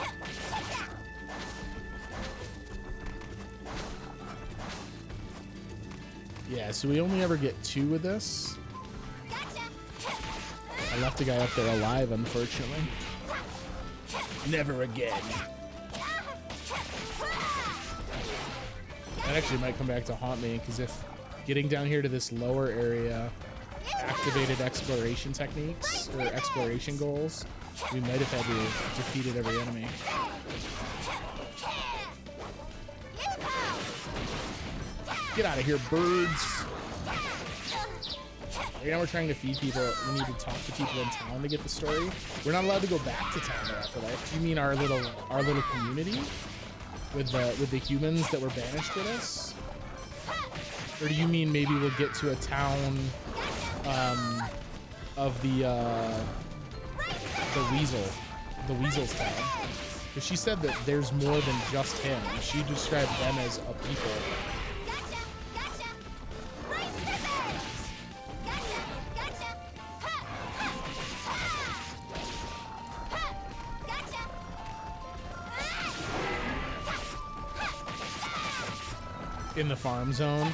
Yeah, so we only ever get 2 with this. I left the guy up there alive, unfortunately. Never again. That actually might come back to haunt me, because if getting down here to this lower area activated exploration techniques or exploration goals, we might have had to have defeated every enemy. Get out of here, birds. Right now we're trying to feed people. We need to talk to people in town to get the story. We're not allowed to go back to town to Afterlife. Do you mean our little community with the humans that were banished with us? Or do you mean maybe we'll get to a town of the Weasel's town? Because she said that there's more than just him. She described them as a people. In the farm zone.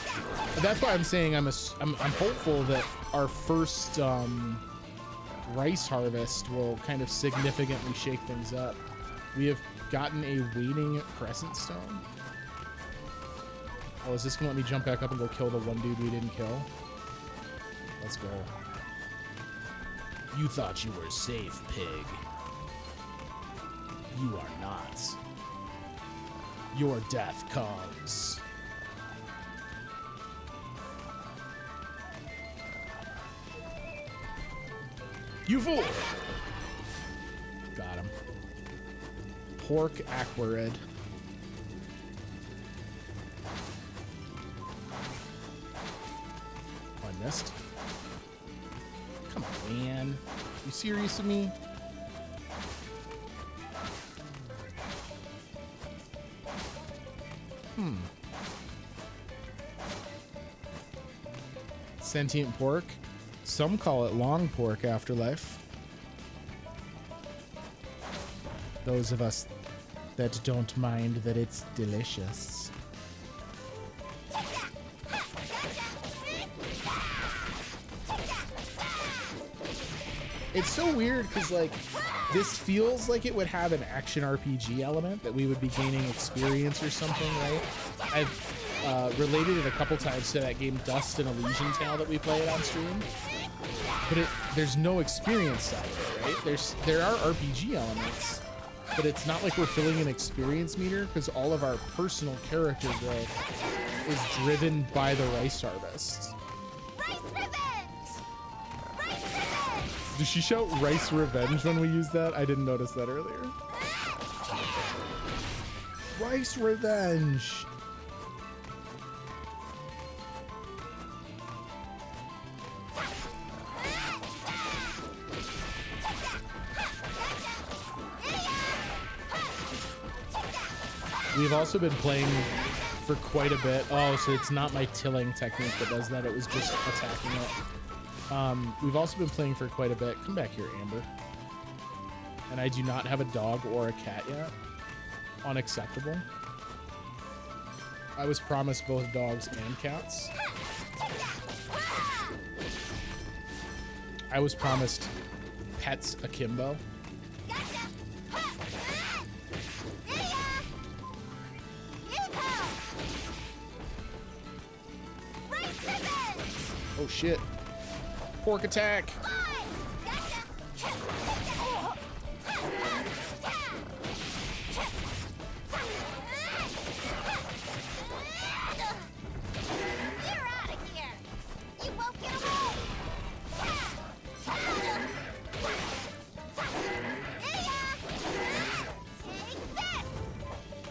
That's why I'm saying I'm hopeful that our first rice harvest will kind of significantly shake things up. We have gotten a waiting crescent stone. Oh, is this gonna let me jump back up and go kill the one dude we didn't kill? Let's go. You thought you were safe, pig. You are not. Your death comes. You fool! pork aquarid. Oh, I missed. Come on, man. You serious with me? Sentient pork. Some call it long pork afterlife. Those of us that don't mind that it's delicious. It's so weird because, like, this feels like it would have an action RPG element that we would be gaining experience or something, right? I've related it a couple times to that game Dust and Elysian Tale that we played on stream, but there's no experience side of it, right? There are RPG elements, but it's not like we're filling an experience meter because all of our personal character growth is driven by the rice harvest. Rice revenge! Rice revenge! Did she shout rice revenge when we used that? I didn't notice that earlier. Rice revenge! We've also been playing for quite a bit. Oh, so it's not my tilling technique that does that. It was just attacking it. We've also been playing for quite a bit. Come back here, Amber. And I do not have a dog or a cat yet. Unacceptable. I was promised both dogs and cats. I was promised pets akimbo. Oh shit. Pork attack. You're out of here. You won't get away. Take that.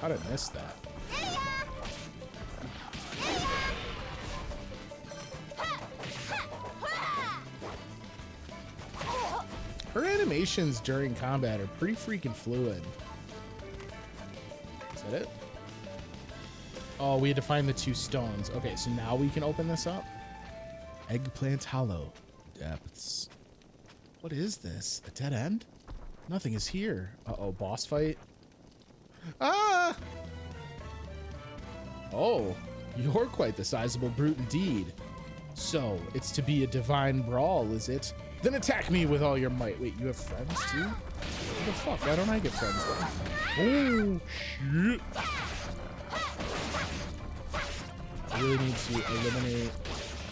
How did I miss that? Her animations during combat are pretty freaking fluid. Is that it? Oh, we had to find the 2 stones. Okay, so now we can open this up. Eggplant Hollow. Depths. What is this? A dead end? Nothing is here. Uh-oh, boss fight. Ah! Oh, you're quite the sizable brute indeed. So, it's to be a divine brawl, is it? Then attack me with all your might. Wait, you have friends too? What the fuck? Why don't I get friends then? Oh, shit. I really need to eliminate...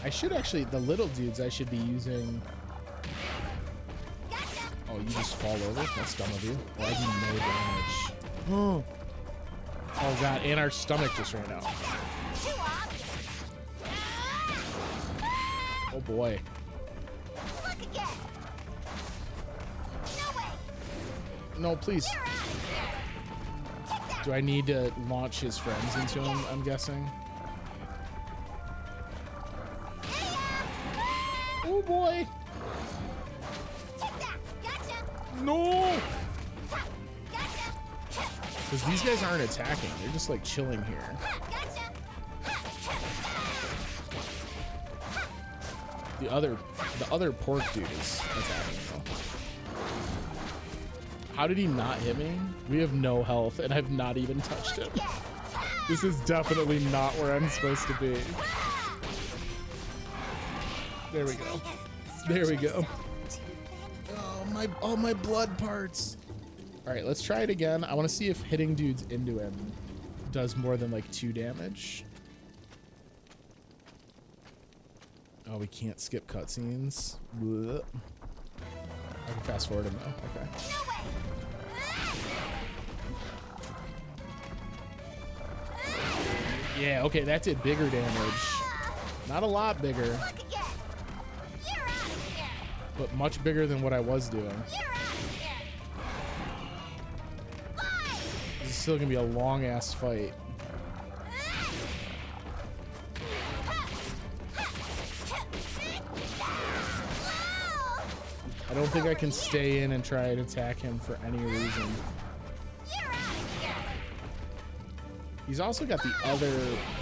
I should actually... The little dudes I should be using... Oh, you just fall over? That's dumb of you. Oh, I do no damage. Oh, God. And our stomach just ran out. Oh, boy. No, please. Do I need to launch his friends into him, I'm guessing? Oh boy! No! Because these guys aren't attacking, they're just like chilling here. The other pork dude is attacking though. How did he not hit me? We have no health, and I've not even touched him. This is definitely not where I'm supposed to be. There we go. There we go. Oh, my blood parts. All right, let's try it again. I want to see if hitting dudes into him does more than like 2 damage. Oh, we can't skip cutscenes. Blech. I can fast forward him though. Okay. Yeah, okay, that did bigger damage. Not a lot bigger, but much bigger than what I was doing. still gonna be a long ass fight. I don't think I can stay in and try and attack him for any reason. He's also got the other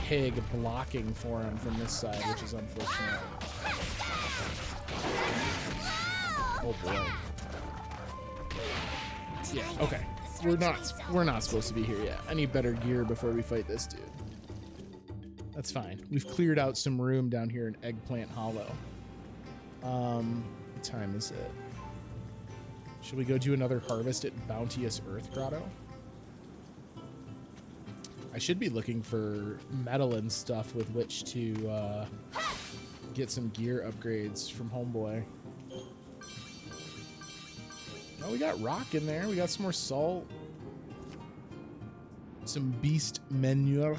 pig blocking for him from this side, which is unfortunate. Oh boy. Yeah, okay. We're not supposed to be here yet. I need better gear before we fight this dude. That's fine. We've cleared out some room down here in Eggplant Hollow. What time is it? Should we go do another harvest at Bounteous Earth Grotto? I should be looking for metal and stuff with which to get some gear upgrades from Homeboy. Oh, we got rock in there. We got some more salt. Some beast manure.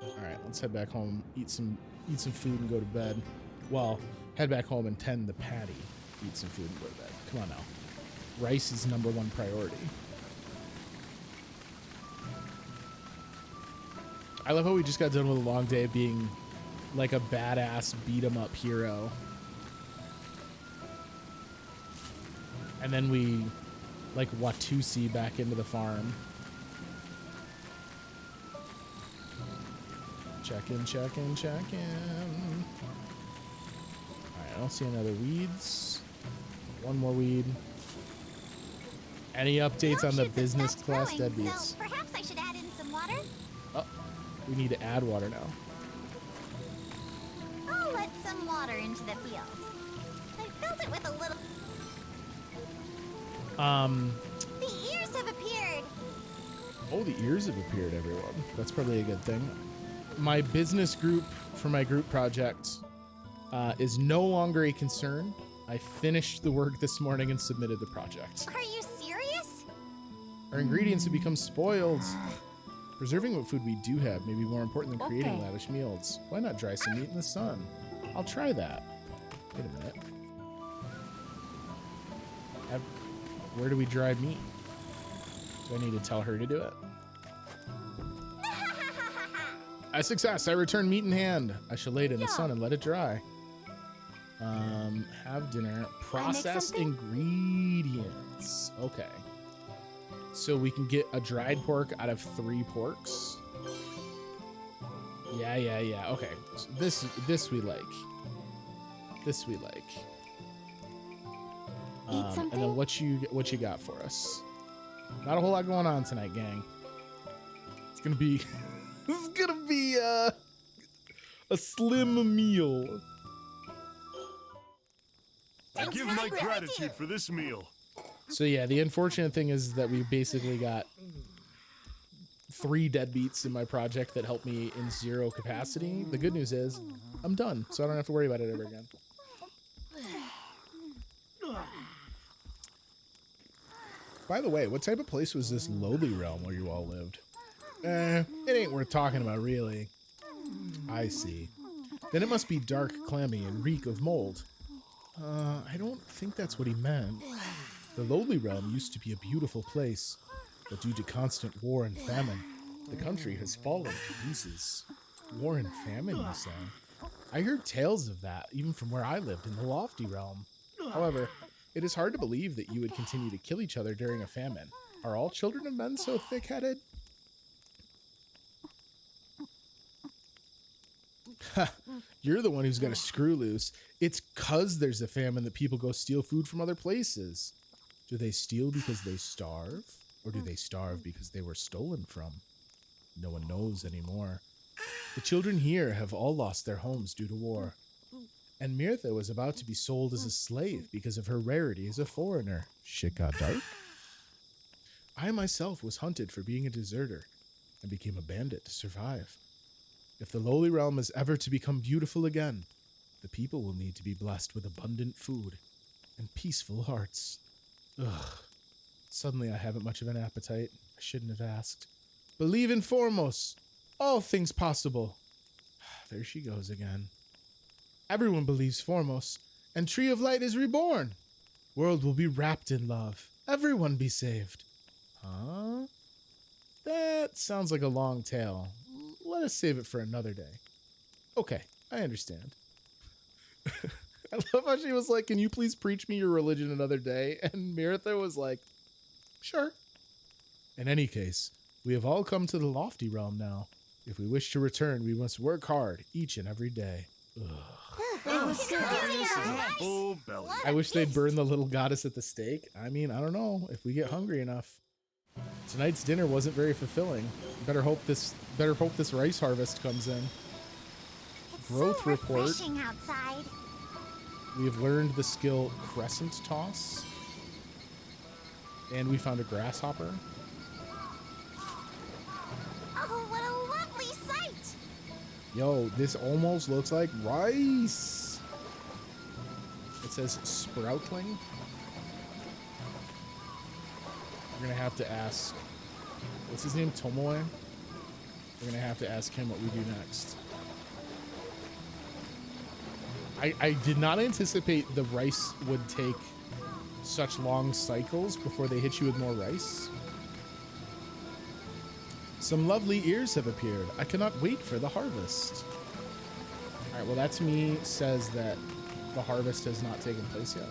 Alright, let's head back home, eat some food and go to bed. Well, head back home and tend the patty. Eat some food and go to bed. Come on now. Rice is #1 priority. I love how we just got done with a long day being like a badass beat-em-up hero. And then we like Watusi back into the farm. Check in. Alright, I don't see any other weeds. One more weed. Any updates on the business class deadbeats? So perhaps I should add in some water? Oh, we need to add water now. I'll let some water into the field. I filled it with a little... The ears have appeared. Oh, the ears have appeared, everyone. That's probably a good thing. My business group for my group project is no longer a concern. I finished the work this morning and submitted the project. Are you serious? Our ingredients have become spoiled. Preserving what food we do have may be more important than creating lavish meals. Why not dry some meat in the sun? I'll try that. Wait a minute. Where do we dry meat? Do I need to tell her to do it? A success. I return meat in hand. I shall lay it in the sun and let it dry. Have dinner. Process ingredients. Okay. So we can get a dried pork out of 3 porks. Yeah. Okay. So this we like. This we like. And then what you got for us? Not a whole lot going on tonight, gang. It's gonna be this is gonna be a slim meal. I give my gratitude for this meal. So yeah, the unfortunate thing is that we basically got 3 deadbeats in my project that help me in 0 capacity. The good news is I'm done, so I don't have to worry about it ever again. By the way, what type of place was this lowly realm where you all lived? It ain't worth talking about, really. I see. Then it must be dark, clammy, and reek of mold. I don't think that's what he meant. The lowly realm used to be a beautiful place, but due to constant war and famine, the country has fallen to pieces. War and famine, you say? I heard tales of that, even from where I lived in the lofty realm. However, it is hard to believe that you would continue to kill each other during a famine. Are all children of men so thick-headed? You're the one who's got a screw loose. It's 'cause there's a famine that people go steal food from other places. Do they steal because they starve? Or do they starve because they were stolen from? No one knows anymore. The children here have all lost their homes due to war. And Mirtha was about to be sold as a slave because of her rarity as a foreigner. Shit got dark. I myself was hunted for being a deserter and became a bandit to survive. If the lowly realm is ever to become beautiful again, the people will need to be blessed with abundant food and peaceful hearts. Ugh. Suddenly I haven't much of an appetite. I shouldn't have asked. Believe in Formos. All things possible. There she goes again. Everyone believes Formos, and Tree of Light is reborn. World will be wrapped in love. Everyone be saved. Huh? That sounds like a long tale. Let us save it for another day. Okay, I understand. I love how she was like, can you please preach me your religion another day? And Miritha was like, sure. In any case, we have all come to the lofty realm now. If we wish to return, we must work hard each and every day. Full belly. I wish they'd burn the little goddess at the stake. I mean, I don't know if we get hungry enough. Tonight's dinner wasn't very fulfilling. Better hope this rice harvest comes in. It's Growth so report. refreshing outside. We have learned the skill Crescent Toss. And we found a grasshopper. Oh, what a lovely sight! Yo, this almost looks like rice. It says Sproutling. We're gonna have to ask, what's his name, Tomoe? We're gonna have to ask him what we do next. I did not anticipate the rice would take such long cycles before they hit you with more rice. Some lovely ears have appeared. I cannot wait for the harvest. All right, well, that to me says that the harvest has not taken place yet.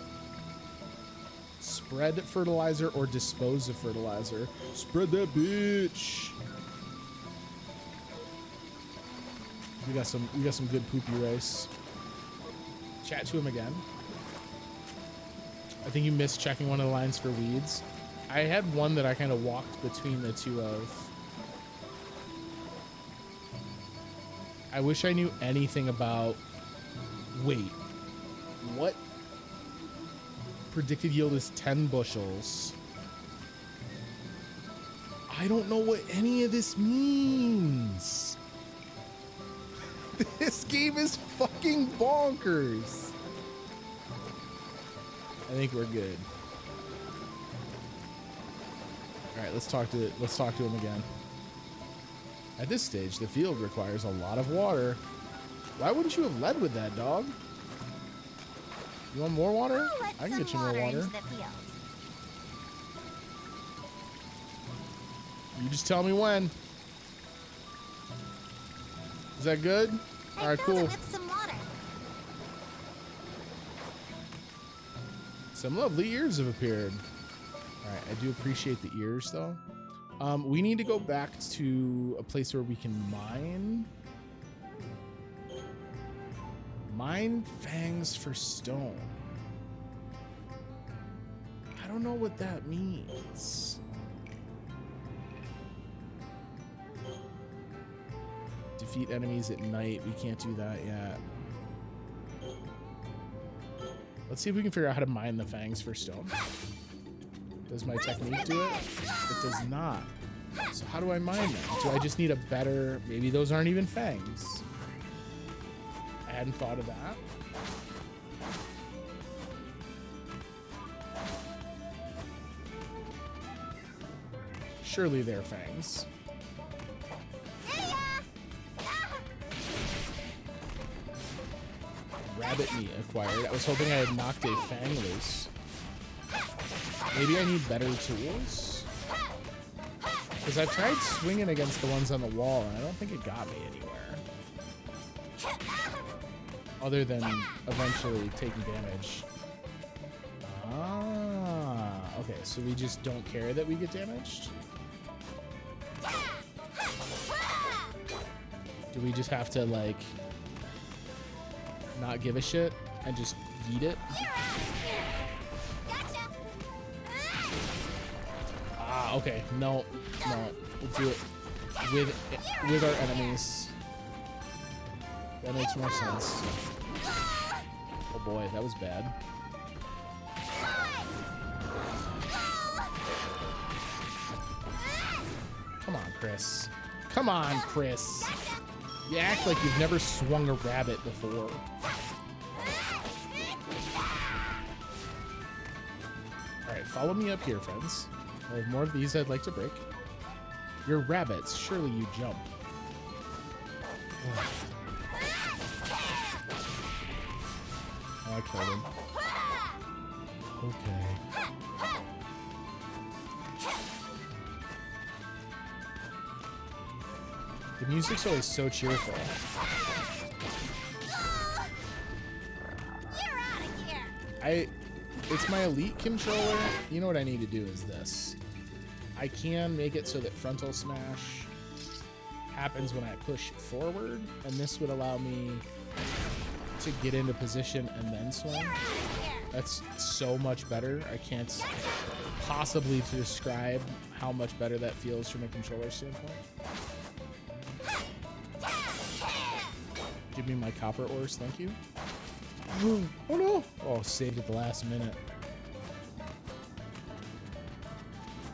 Spread fertilizer or dispose of fertilizer. Spread that bitch. We got some good poopy rice. Chat to him again. I think you missed checking one of the lines for weeds. I had one that I kind of walked between the two of. I wish I knew anything about... Wait. What? Predicted yield is 10 bushels. I don't know what any of this means. This game is fucking bonkers. I think we're good. All right, let's talk to him again. At this stage, the field requires a lot of water. Why wouldn't you have led with that, dog? You want more water? I can get you more water. You just tell me when. Is that good? All right, cool. Some lovely ears have appeared. All right, I do appreciate the ears, though. We need to go back to a place where we can mine. Mine fangs for stone. I don't know what that means. Defeat enemies at night. We can't do that yet. Let's see if we can figure out how to mine the fangs for stone. Does my technique do it? It does not. So how do I mine them? Do I just need a better... Maybe those aren't even fangs. I hadn't thought of that. Surely they're fangs. Rabbit meat acquired. I was hoping I had knocked a fang loose. Maybe I need better tools? Because I've tried swinging against the ones on the wall, and I don't think it got me anywhere. Other than eventually taking damage. Ah, okay, so we just don't care that we get damaged? Do we just have to, like, not give a shit and just eat it? Ah, okay. No. We'll do it with our enemies. That makes more sense. Oh boy, that was bad. Come on, Chris. Come on, Chris. You act like you've never swung a rabbit before. Alright, follow me up here, friends. I have more of these I'd like to break. You're rabbits. Surely you jump. Oh, I killed him. Okay. The music's always so cheerful. You're out of here. It's my Elite controller. You know what I need to do is this. I can make it so that frontal smash happens when I push forward, and this would allow me to get into position and then swing. That's so much better. I can't possibly describe how much better that feels from a controller standpoint. Give me my copper ores, thank you. Oh no! Oh, saved at the last minute.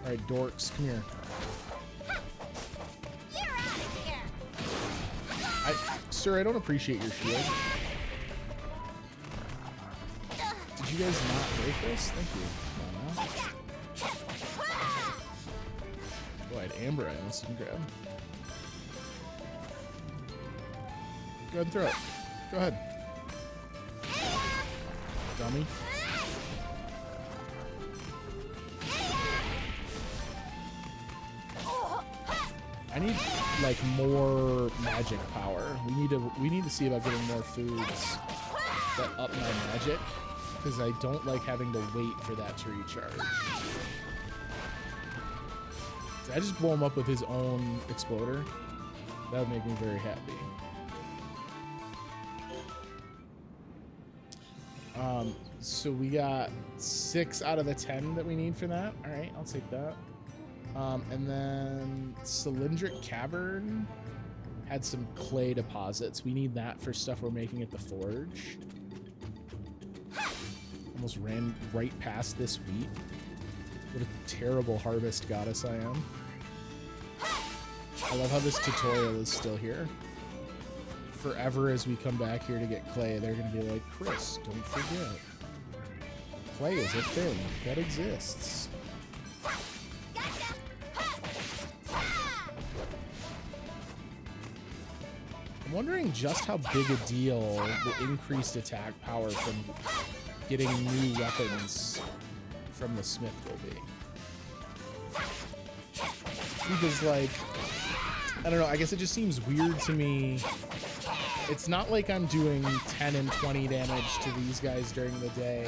All right, dorks, come here. You're out of here. Sir, I don't appreciate your shield. Did you guys not break this? Thank you. Come on now. Oh, I had Amber I almost didn't grab. Go ahead and throw it. Go ahead. Dummy. I need like more magic power. We need to see about getting more foods that up my magic, because I don't like having to wait for that to recharge. Did I just blow him up with his own exploder? That would make me very happy. So we got 6 out of the 10 that we need for that. All right, I'll take that. And then Cylindric Cavern had some clay deposits. We need that for stuff we're making at the forge. Almost ran right past this wheat. What a terrible harvest goddess I am. I love how this tutorial is still here. Forever as we come back here to get clay, they're going to be like, Chris, don't forget. Clay is a thing that exists. I'm wondering just how big a deal the increased attack power from getting new weapons from the smith will be. Because, like, I don't know, I guess it just seems weird to me. It's not like I'm doing 10 and 20 damage to these guys during the day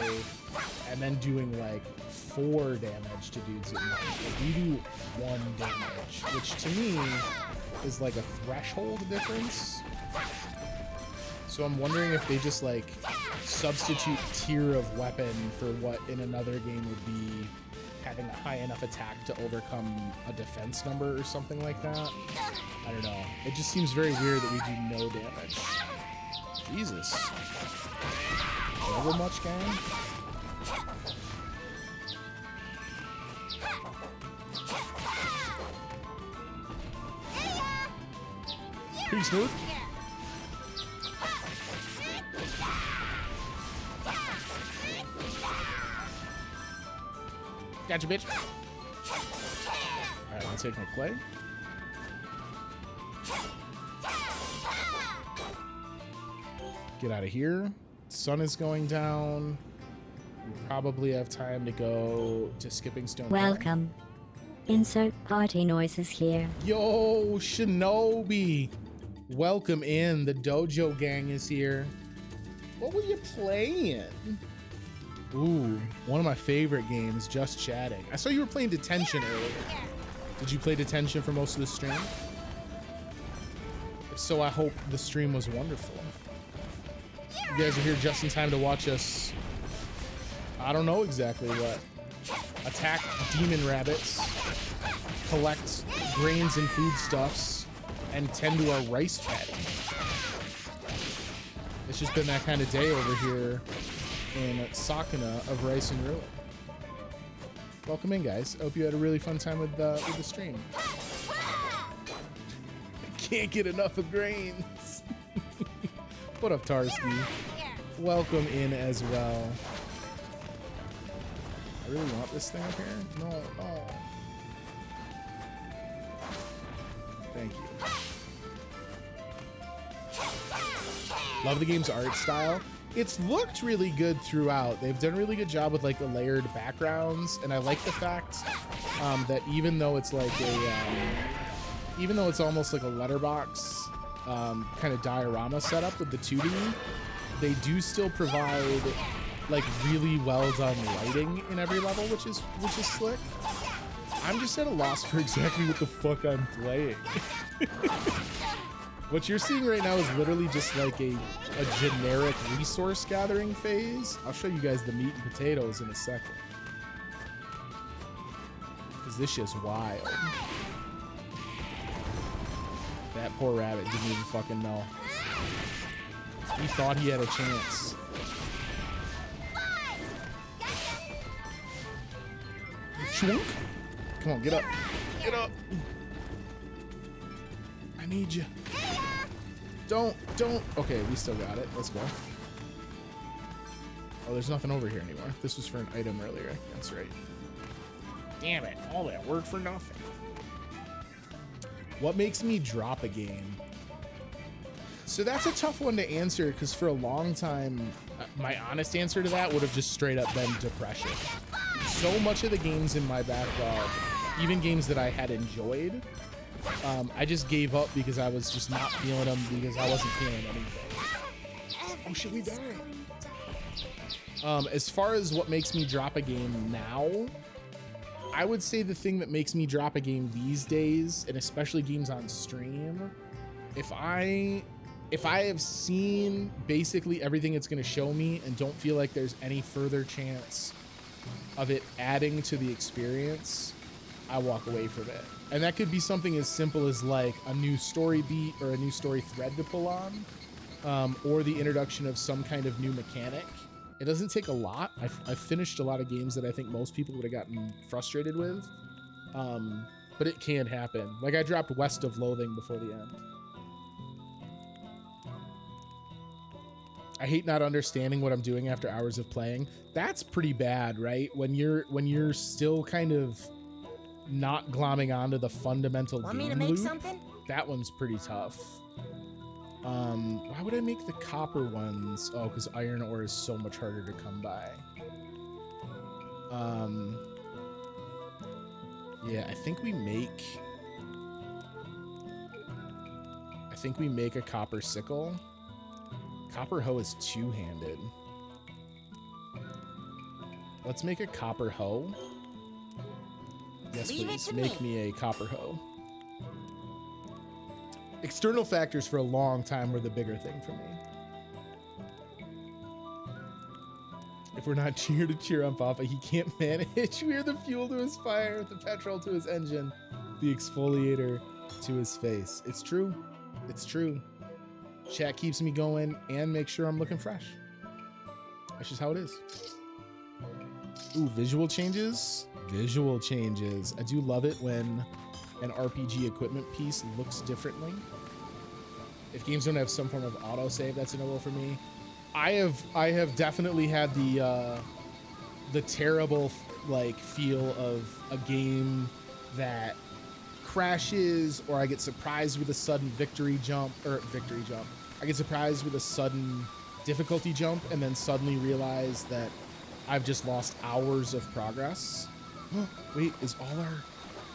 and then doing like 4 damage to dudes at night. Like, we do 1 damage, which to me is like a threshold difference. So I'm wondering if they just like substitute tier of weapon for what in another game would be having a high enough attack to overcome a defense number or something like that. I don't know. It just seems very weird that we do no damage. Jesus. Over much, gang? Peace, dude. Gotcha, bitch. Alright, I'll take my clay. Get out of here. Sun is going down. We probably have time to go to Skipping Stone. Welcome. Insert party noises here. Yo, Shinobi. Welcome in. The dojo gang is here. What were you playing? Ooh, one of my favorite games, Just Chatting. I saw you were playing Detention earlier. Did you play Detention for most of the stream? If so, I hope the stream was wonderful. You guys are here just in time to watch us, I don't know exactly what. Attack demon rabbits, collect grains and foodstuffs, and tend to our rice paddy. It's just been that kind of day over here in Sakuna of Rice and Ruin. Welcome in, guys. I hope you had a really fun time with the stream. Can't get enough of grains. What up, Tarsky? Welcome in as well. I really want this thing up here? No, no. Thank you. Love the game's art style. It's looked really good throughout. They've done a really good job with like the layered backgrounds, and I like the fact that even though it's like a even though it's almost like a letterbox kind of diorama setup with the 2D, they do still provide like really well done lighting in every level, which is slick. I'm just at a loss for exactly what the fuck I'm playing. What you're seeing right now is literally just like a generic resource gathering phase. I'll show you guys the meat and potatoes in a second. Because this shit's wild. That poor rabbit didn't even fucking know. He thought he had a chance. Shwunk. Come on, get up. Get up. I need you. Don't. Okay, we still got it. Let's go. Oh, there's nothing over here anymore. This was for an item earlier. That's right. Damn it, all that work for nothing. What makes me drop a game? So that's a tough one to answer because for a long time, my honest answer to that would have just straight up been depression. So much of the games in my backlog, even games that I had enjoyed, I just gave up because I was just not feeling them because I wasn't feeling anything. Oh, should we die? As far as what makes me drop a game now, I would say the thing that makes me drop a game these days, and especially games on stream, if I have seen basically everything it's going to show me and don't feel like there's any further chance of it adding to the experience, I walk away from it. And that could be something as simple as like a new story beat or a new story thread to pull on, or the introduction of some kind of new mechanic. It doesn't take a lot. I've finished a lot of games that I think most people would have gotten frustrated with, but it can happen. Like I dropped West of Loathing before the end. I hate not understanding what I'm doing after hours of playing. That's pretty bad, right? When you're still kind of not glomming onto the fundamental Want game me to make loop, something? that one's pretty tough. Why would I make the copper ones? Oh, because iron ore is so much harder to come by. Yeah, I think we make a copper sickle. Copper hoe is two-handed. Let's make a copper hoe. Yes, Leave it please, to make me. me a copper hoe. External factors for a long time were the bigger thing for me. If we're not here to cheer on Papa, he can't manage. We're the fuel to his fire, the petrol to his engine, the exfoliator to his face. It's true. It's true. Chat keeps me going and makes sure I'm looking fresh. That's just how it is. Ooh, visual changes. Visual changes. I do love it when an RPG equipment piece looks differently. If games don't have some form of autosave, that's a no-go for me. I have definitely had the terrible like feel of a game that crashes, or I get surprised with a sudden victory jump. I get surprised with a sudden difficulty jump and then suddenly realize that I've just lost hours of progress. Wait, is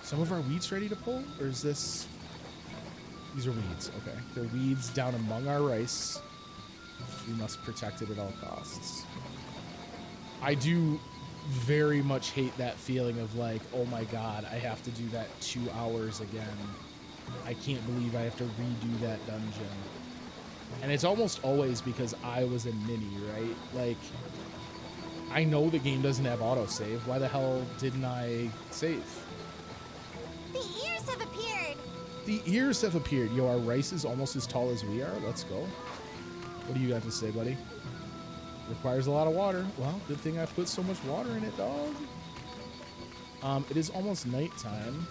some of our wheats ready to pull? Or is this... These are weeds, okay. They're weeds down among our rice. We must protect it at all costs. I do very much hate that feeling of like, oh my god, I have to do that 2 hours again. I can't believe I have to redo that dungeon. And it's almost always because I was a ninny, right? Like, I know the game doesn't have autosave. Why the hell didn't I save? The ears have appeared. The ears have appeared. Yo, our rice is almost as tall as we are. Let's go. What do you got to say, buddy? Requires a lot of water. Well, good thing I put so much water in it, dog. It is almost nighttime.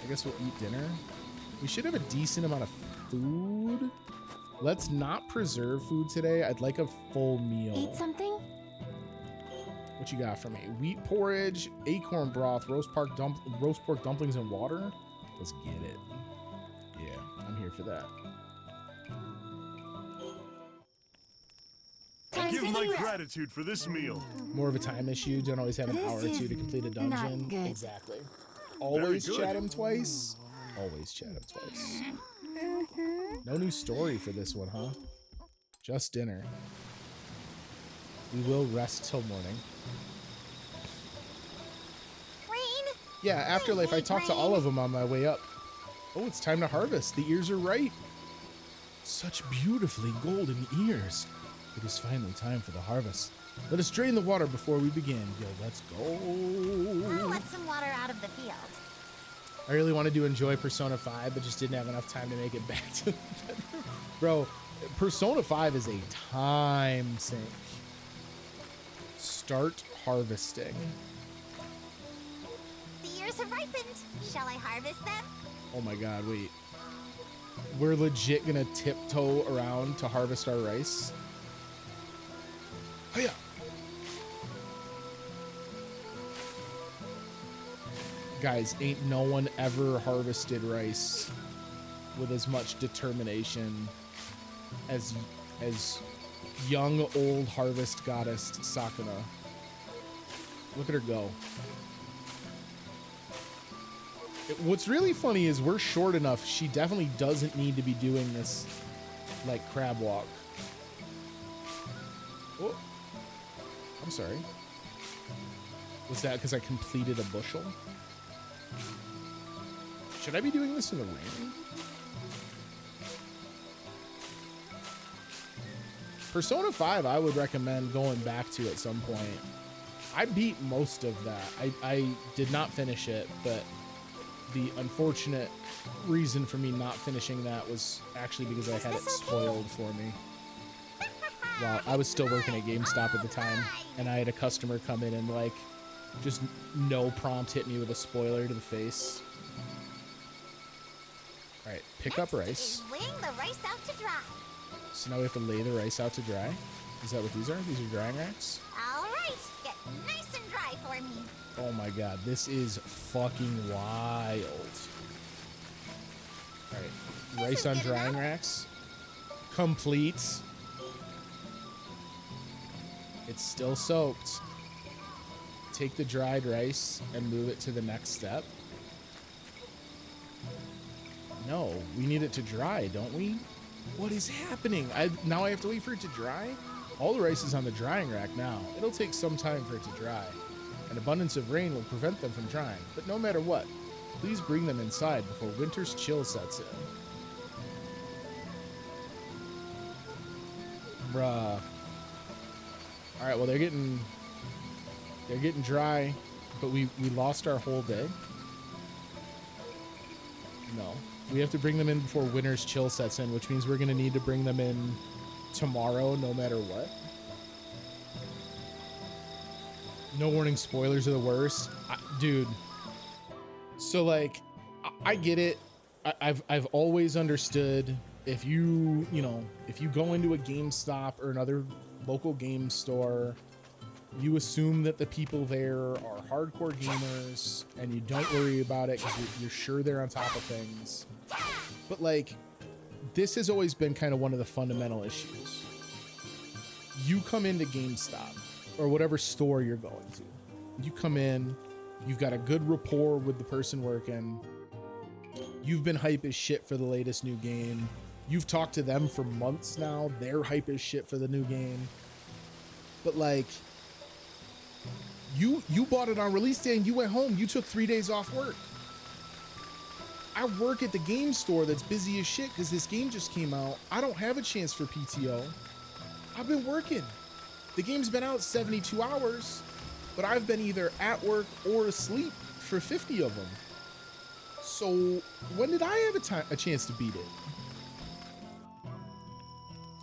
I guess we'll eat dinner. We should have a decent amount of food. Let's not preserve food today. I'd like a full meal. Eat something? What you got for me? Wheat porridge, acorn broth, roast pork dumplings, and water. Let's get it. Yeah, I'm here for that. I give my gratitude for this meal. More of a time issue. Don't always have an hour or two to complete a dungeon. Not good. Exactly. Always good. chat him twice. Always chat him twice. No new story for this one, huh? Just dinner. We will rest till morning. Rain? Yeah, Afterlife, I talked to all of them on my way up. Oh, it's time to harvest. The ears are right. Such beautifully golden ears. It is finally time for the harvest. Let us drain the water before we begin. Yo, let's I'll go. let some water out of the field. I really wanted to enjoy Persona 5, but just didn't have enough time to make it back to the bedroom. Bro, Persona 5 is a time sink. Start harvesting. The ears have ripened. Shall I harvest them? Oh my god, wait. We're legit gonna tiptoe around to harvest our rice. Hiya! Guys, ain't no one ever harvested rice with as much determination as young old harvest goddess Sakuna. Look at her go. What's really funny is we're short enough, she definitely doesn't need to be doing this like crab walk. Oh, I'm sorry. Was that because I completed a bushel? Should I be doing this in the rain? Persona 5 I would recommend going back to at some point. I beat most of that. I did not finish it, but the unfortunate reason for me not finishing that was actually because I had it spoiled for me. Well, I was still working at GameStop at the time, and I had a customer come in and like just no prompt hit me with a spoiler to the face. All right, pick up rice. Laying the rice out to dry. So now we have to lay the rice out to dry. Is that what these are? These are drying racks? All right, get nice and dry for me. Oh my god, this is fucking wild. Alright, rice on drying racks. Complete. It's still soaked. Take the dried rice and move it to the next step. No, we need it to dry, don't we? What is happening? Now I have to wait for it to dry? All the rice is on the drying rack now. It'll take some time for it to dry. An abundance of rain will prevent them from drying, but no matter what, please bring them inside before winter's chill sets in. Bruh. Alright, well they're getting dry, but we lost our whole day. No. We have to bring them in before winter's chill sets in, which means we're gonna need to bring them in tomorrow no matter what. No warning, spoilers are the worst. Dude. So like, I get it. I've always understood if you go into a GameStop or another local game store, you assume that the people there are hardcore gamers and you don't worry about it because you're sure they're on top of things. But like, this has always been kind of one of the fundamental issues. You come into GameStop or whatever store you're going to. You come in, you've got a good rapport with the person working. You've been hype as shit for the latest new game. You've talked to them for months now. They're hype as shit for the new game. But like, you bought it on release day and you went home. You took 3 days off work. I work at the game store that's busy as shit because this game just came out. I don't have a chance for PTO. I've been working. The game's been out 72 hours, but I've been either at work or asleep for 50 of them. So when did I have a chance to beat it?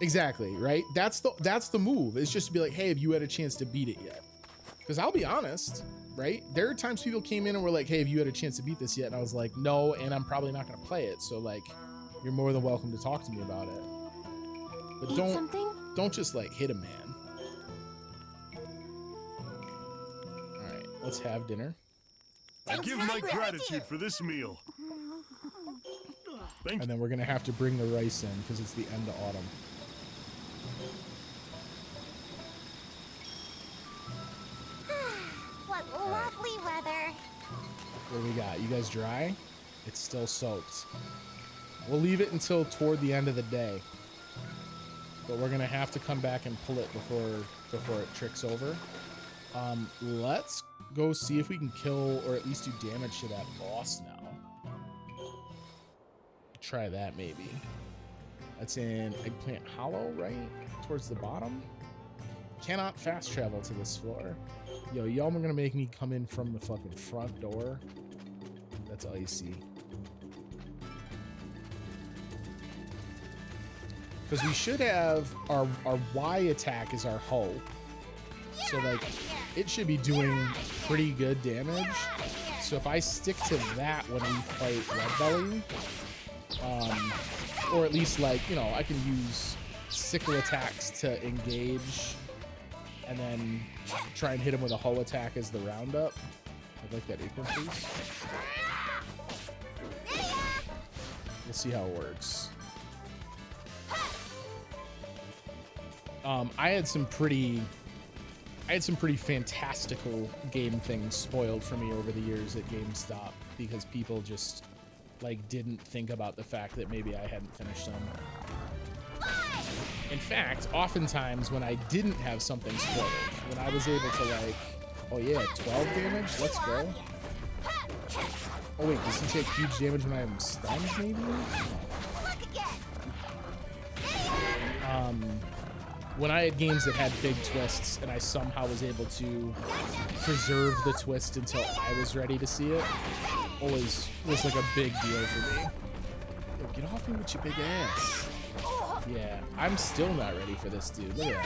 Exactly, right? That's the move. It's just to be like, hey, have you had a chance to beat it yet? Because I'll be honest, right? There are times people came in and were like, hey, have you had a chance to beat this yet? And I was like, no, and I'm probably not going to play it. So like, you're more than welcome to talk to me about it. But don't just like hit a man. All right, let's have dinner. I give my gratitude for this meal. And then we're going to have to bring the rice in because it's the end of autumn. What lovely weather. What do we got? You guys dry? It's still soaked. We'll leave it until toward the end of the day. But we're gonna have to come back and pull it before it tricks over. Let's go see if we can kill or at least do damage to that boss now. Try that maybe. That's in Eggplant Hollow, right? Towards the bottom. Cannot fast travel to this floor. Yo, y'all are gonna make me come in from the fucking front door. That's all you see. Because we should have our Y attack is our hoe. So like it should be doing pretty good damage. So if I stick to that when we fight Red Belly, or at least like, you know, I can use sickle attacks to engage and then try and hit him with a hoe attack as the roundup. I'd like that equal, please. We'll see how it works. I had some pretty fantastical game things spoiled for me over the years at GameStop because people just like didn't think about the fact that maybe I hadn't finished them. In fact, oftentimes when I didn't have something spoiled, when I was able to like, oh yeah, 12 damage, let's go. Oh wait, does he take huge damage when I'm stunned maybe? When I had games that had big twists and I somehow was able to preserve the twist until I was ready to see it, always was like a big deal for me. Yo, get off me with your big ass. Yeah, I'm still not ready for this dude. Look at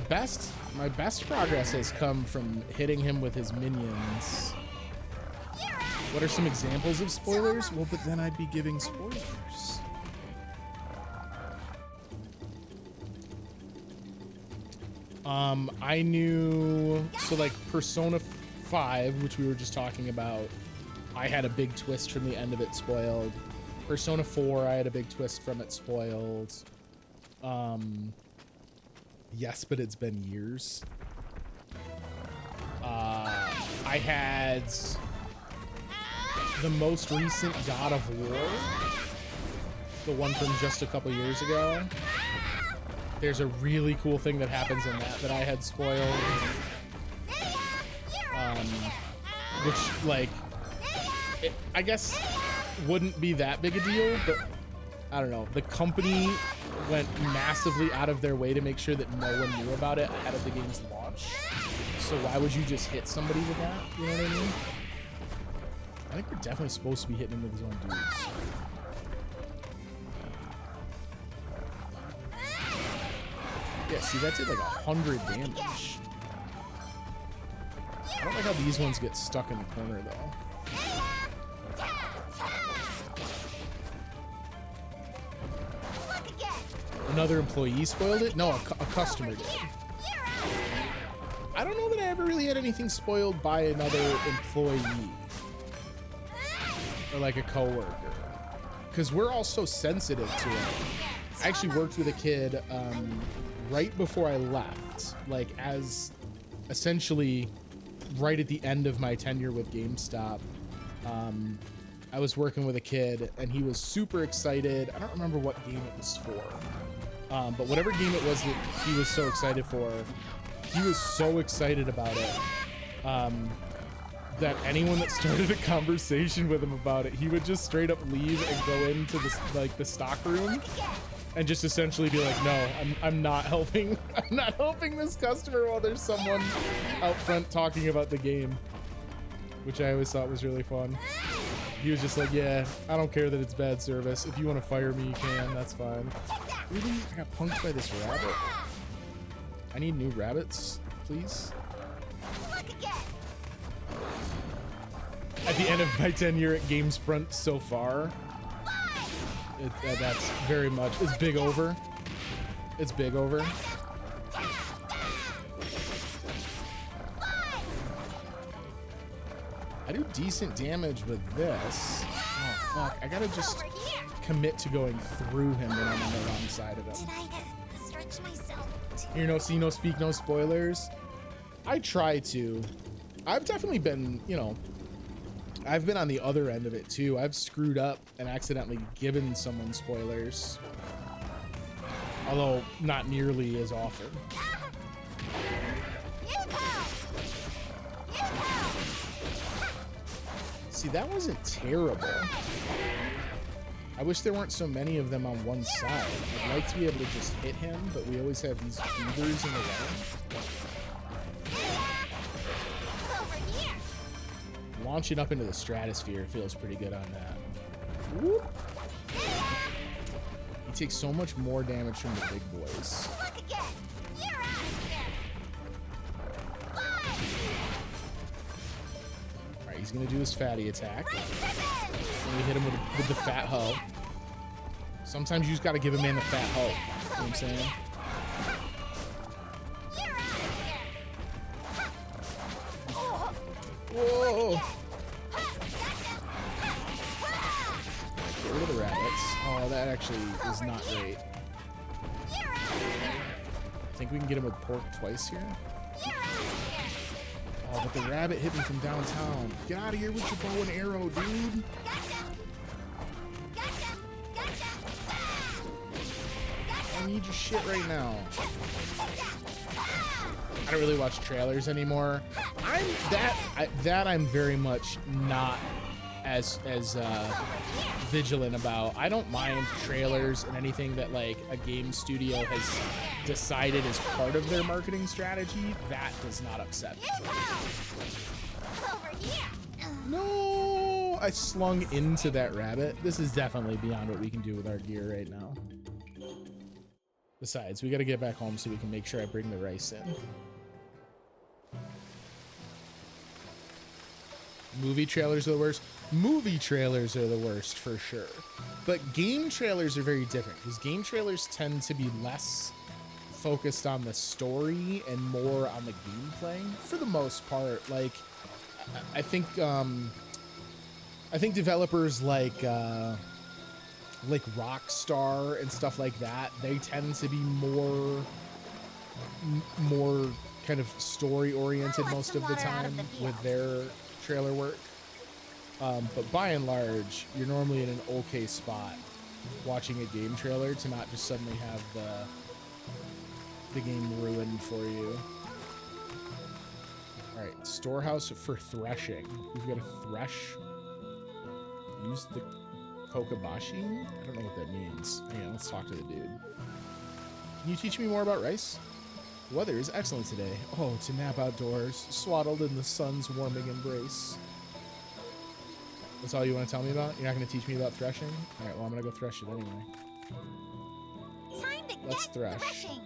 that. My best progress has come from hitting him with his minions. What are some examples of spoilers? Well, but then I'd be giving spoilers. I knew, so like Persona 5, which we were just talking about, I had a big twist from the end of it spoiled. Persona 4, I had a big twist from it spoiled. Yes, but it's been years. I had the most recent God of War, the one from just a couple years ago. There's a really cool thing that happens in that I had spoiled. Which, like, I guess wouldn't be that big a deal, but I don't know. The company went massively out of their way to make sure that no one knew about it ahead of the game's launch. So why would you just hit somebody with that? You know what I mean? I think we're definitely supposed to be hitting him with his own dudes. Yeah, see, that did like 100 damage. I don't like how these ones get stuck in the corner, though. Another employee spoiled it? No, a customer did. I don't know that I ever really had anything spoiled by another employee. Or like a coworker. Because we're all so sensitive to it. I actually worked with a kid right before I left, like as essentially right at the end of my tenure with GameStop. I was working with a kid and he was super excited. I don't remember what game it was for, but whatever game it was that he was so excited for, he was so excited about it that anyone that started a conversation with him about it, he would just straight up leave and go into the stock room and just essentially be like, no, I'm not helping. I'm not helping this customer while there's someone out front talking about the game, which I always thought was really fun. He was just like, yeah, I don't care that it's bad service. If you want to fire me, you can. That's fine. Really? I got punked by this rabbit. I need new rabbits, please. At the end of my tenure at GameSprint so far, that's very much, it's big over. It's big over. I do decent damage with this. Oh fuck, I gotta just commit to going through him when I'm on the wrong side of him. Did I stretch myself? Hear no, see no, speak no spoilers. I try to. I've definitely been, you know, I've been on the other end of it too. I've screwed up and accidentally given someone spoilers. Although not nearly as often. See, that wasn't terrible. I wish there weren't so many of them on one side. I'd like to be able to just hit him, but we always have these beavers in the way. Launching up into the stratosphere feels pretty good on that. Whoop. He takes so much more damage from the big boys. Alright, he's gonna do his fatty attack. And we hit him with the fat hoe. Sometimes you just gotta give a man the fat hoe. You know what I'm saying? Whoa! Get rid of the rabbits. Oh, that actually is not great. I think we can get him with pork twice here. Oh, but the rabbit hit me from downtown. Get out of here with your bow and arrow, dude. I need your shit right now. I don't really watch trailers anymore. I'm very much not as vigilant about. I don't mind trailers and anything that like a game studio has decided as part of their marketing strategy. That does not upset me. No, I slung into that rabbit. This is definitely beyond what we can do with our gear right now. Besides, we got to get back home so we can make sure I bring the rice in. Movie trailers are the worst. Movie trailers are the worst for sure. But game trailers are very different because game trailers tend to be less focused on the story and more on the gameplay for the most part. Like, I think developers like Rockstar and stuff like that, they tend to be more kind of story oriented most of the time with their trailer work. But by and large, you're normally in an okay spot watching a game trailer to not just suddenly have the game ruined for you. All right, storehouse for threshing. We've got to thresh. Use the kokabashi? I don't know what that means. Yeah, let's talk to the dude. Can you teach me more about rice? The weather is excellent today. Oh, to nap outdoors, swaddled in the sun's warming embrace. That's all you want to tell me about? You're not going to teach me about threshing? All right, well, I'm going to go thresh it anyway. Time to Let's get thresh. threshing.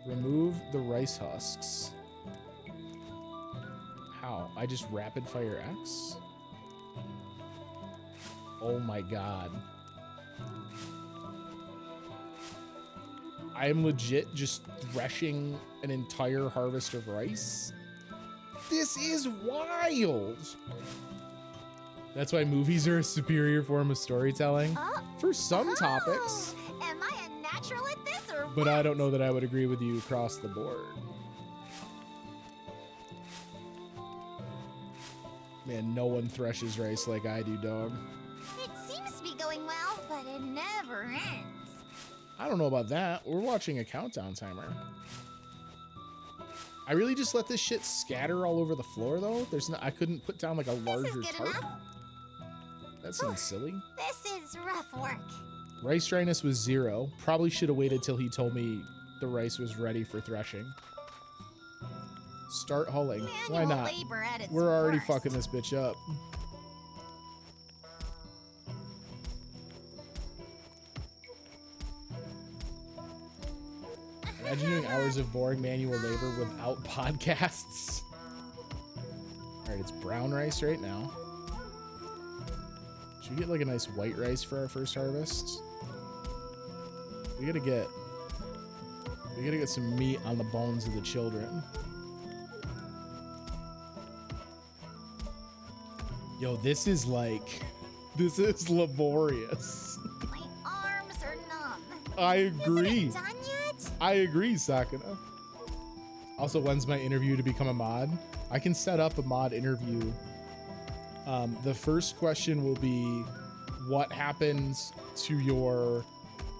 Remove the rice husks. How? I just rapid fire X? Oh my god. I am legit just threshing an entire harvest of rice? This is wild! That's why movies are a superior form of storytelling. For some topics. Am I a natural at this or But I don't know that I would agree with you across the board. Man, no one threshes rice like I do, dog. It seems to be going well, but it never ends. I don't know about that. We're watching a countdown timer. I really just let this shit scatter all over the floor, though. There's no, I couldn't put down like a larger tarp. That seems silly. This is rough work. Rice dryness was 0. Probably should have waited till he told me the rice was ready for threshing. Start hulling. Why Manual not? labor at its We're already worst. fucking this bitch up. Imagine doing hours of boring manual labor without podcasts. All right, it's brown rice right now. Should we get like a nice white rice for our first harvest? We gotta get some meat on the bones of the children. Yo, this is laborious. My arms are numb. I agree. Isn't it done yet? I agree, Sakuna. Also, when's my interview to become a mod? I can set up a mod interview. The first question will be, what happens to your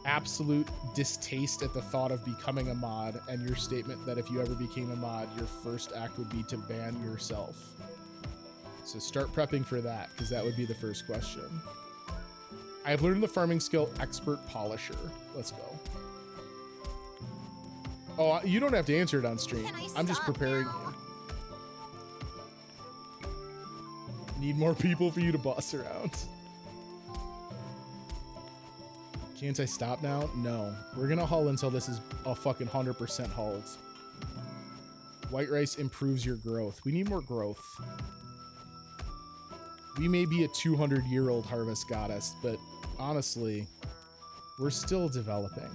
absolute distaste at the thought of becoming a mod, and your statement that if you ever became a mod, your first act would be to ban yourself. So start prepping for that, because that would be the first question. I've learned the farming skill Expert Polisher. Let's go. Oh, you don't have to answer it on stream. I'm just preparing you. Need more people for you to boss around. Can't I stop now? No. We're gonna hull until this is a fucking 100% hulled. White rice improves your growth. We need more growth. We may be a 200-year-old harvest goddess, but honestly, we're still developing.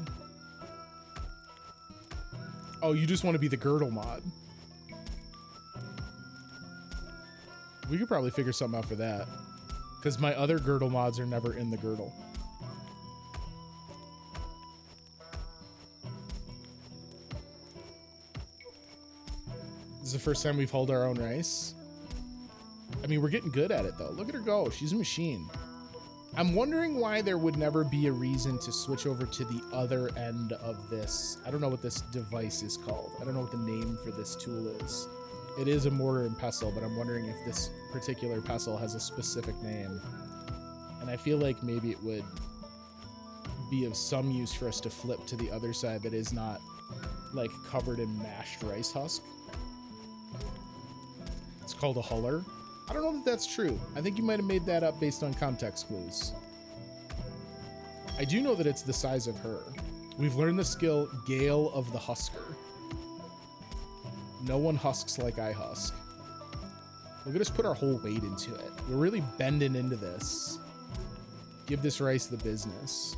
Oh, you just want to be the girdle mod. We could probably figure something out for that, because my other girdle mods are never in the girdle. This is the first time we've held our own rice. I mean, we're getting good at it, though. Look at her go. She's a machine. I'm wondering why there would never be a reason to switch over to the other end of this. I don't know what this device is called. I don't know what the name for this tool is. It is a mortar and pestle, but I'm wondering if this particular pestle has a specific name. And I feel like maybe it would be of some use for us to flip to the other side that is not, like, covered in mashed rice husk. It's called a huller. I don't know if that's true. I think you might have made that up based on context clues. I do know that it's the size of her. We've learned the skill Gale of the Husker. No one husks like I husk. Look at us put our whole weight into it. We're really bending into this. Give this rice the business.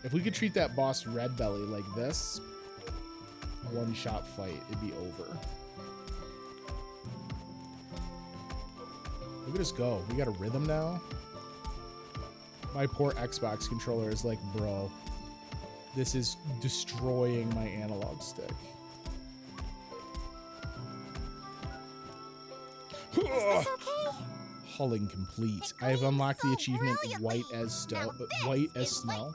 If we could treat that boss Red Belly like this, one-shot fight, it'd be over. Look at us go. We got a rhythm now. My poor Xbox controller is like, bro, this is destroying my analog stick. Is this okay? Hulling complete. I have unlocked the achievement White as Snow.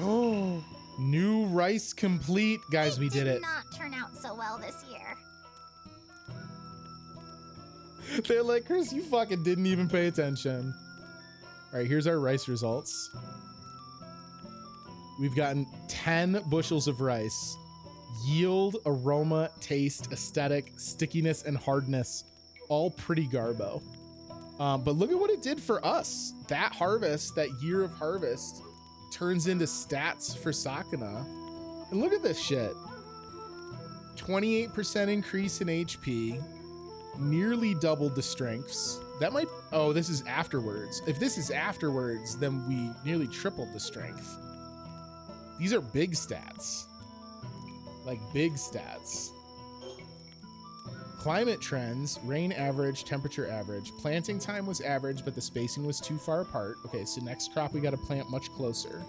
Oh, new rice complete. Guys, we did it. Did not turn out so well this year. They're like, Chris, you fucking didn't even pay attention. All right, here's our rice results. We've gotten 10 bushels of rice. Yield, aroma, taste, aesthetic, stickiness, and hardness. All pretty garbo. But look at what it did for us. That harvest, that year of harvest, turns into stats for Sakuna. And look at this shit. 28% increase in HP. Nearly doubled the strengths. That might, oh, this is afterwards. If this is afterwards, then we nearly tripled the strength. These are big stats. Like big stats. Climate trends, rain average, temperature average. Planting time was average, but the spacing was too far apart. Okay, so next crop we gotta plant much closer.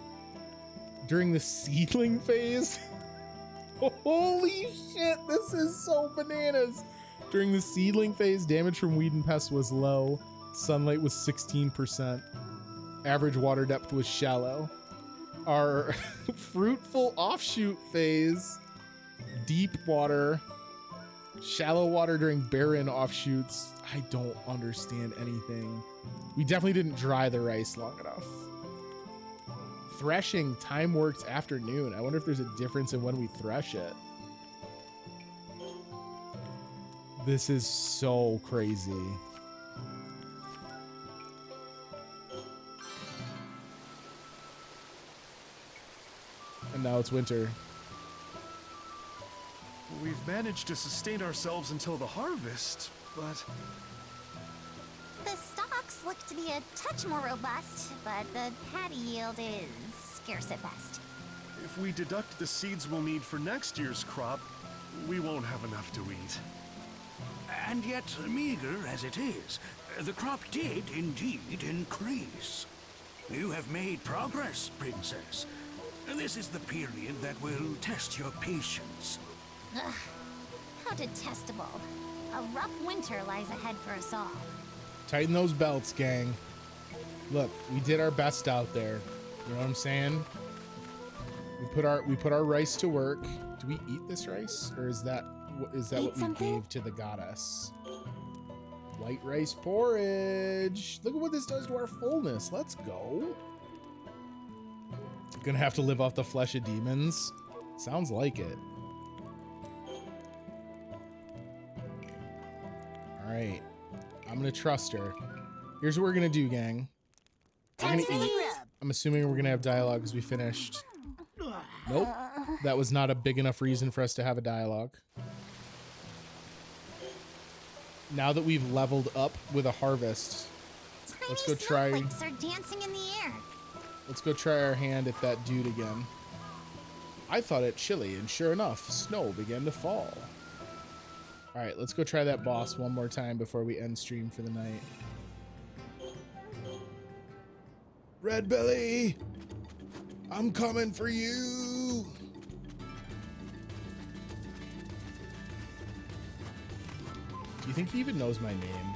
During the seedling phase, holy shit, this is so bananas. During the seedling phase, damage from weed and pests was low. Sunlight was 16%. Average water depth was shallow. Our fruitful offshoot phase, deep water, shallow water during barren offshoots. I don't understand anything. We definitely didn't dry the rice long enough. Threshing, time worked afternoon. I wonder if there's a difference in when we thresh it. This is so crazy. And now it's winter. We've managed to sustain ourselves until the harvest, but... The stalks look to be a touch more robust, but the paddy yield is scarce at best. if we deduct the seeds we'll need for next year's crop, we won't have enough to eat. And yet, meager as it is, the crop did indeed increase. You have made progress, Princess. This is the period that will test your patience. Ugh, how detestable. A rough winter lies ahead for us all. Tighten those belts, gang. Look, we did our best out there. You know what I'm saying? We put our rice to work. Do we eat this rice, or is that what we gave to the goddess? White rice porridge. Look at what this does to our fullness. Let's go. Gonna have to live off the flesh of demons. Sounds like it. All right, I'm gonna trust her. Here's what we're gonna do, gang. We're gonna eat. I'm assuming we're gonna have dialogue because we finished. Nope, that was not a big enough reason for us to have a dialogue. Now that we've leveled up with a harvest, let's go try. Snowflakes are dancing in the air. Let's go try our hand at that dude again. I thought it chilly, and sure enough, snow began to fall. All right, let's go try that boss one more time before we end stream for the night. Red Belly, I'm coming for you. Do you think he even knows my name?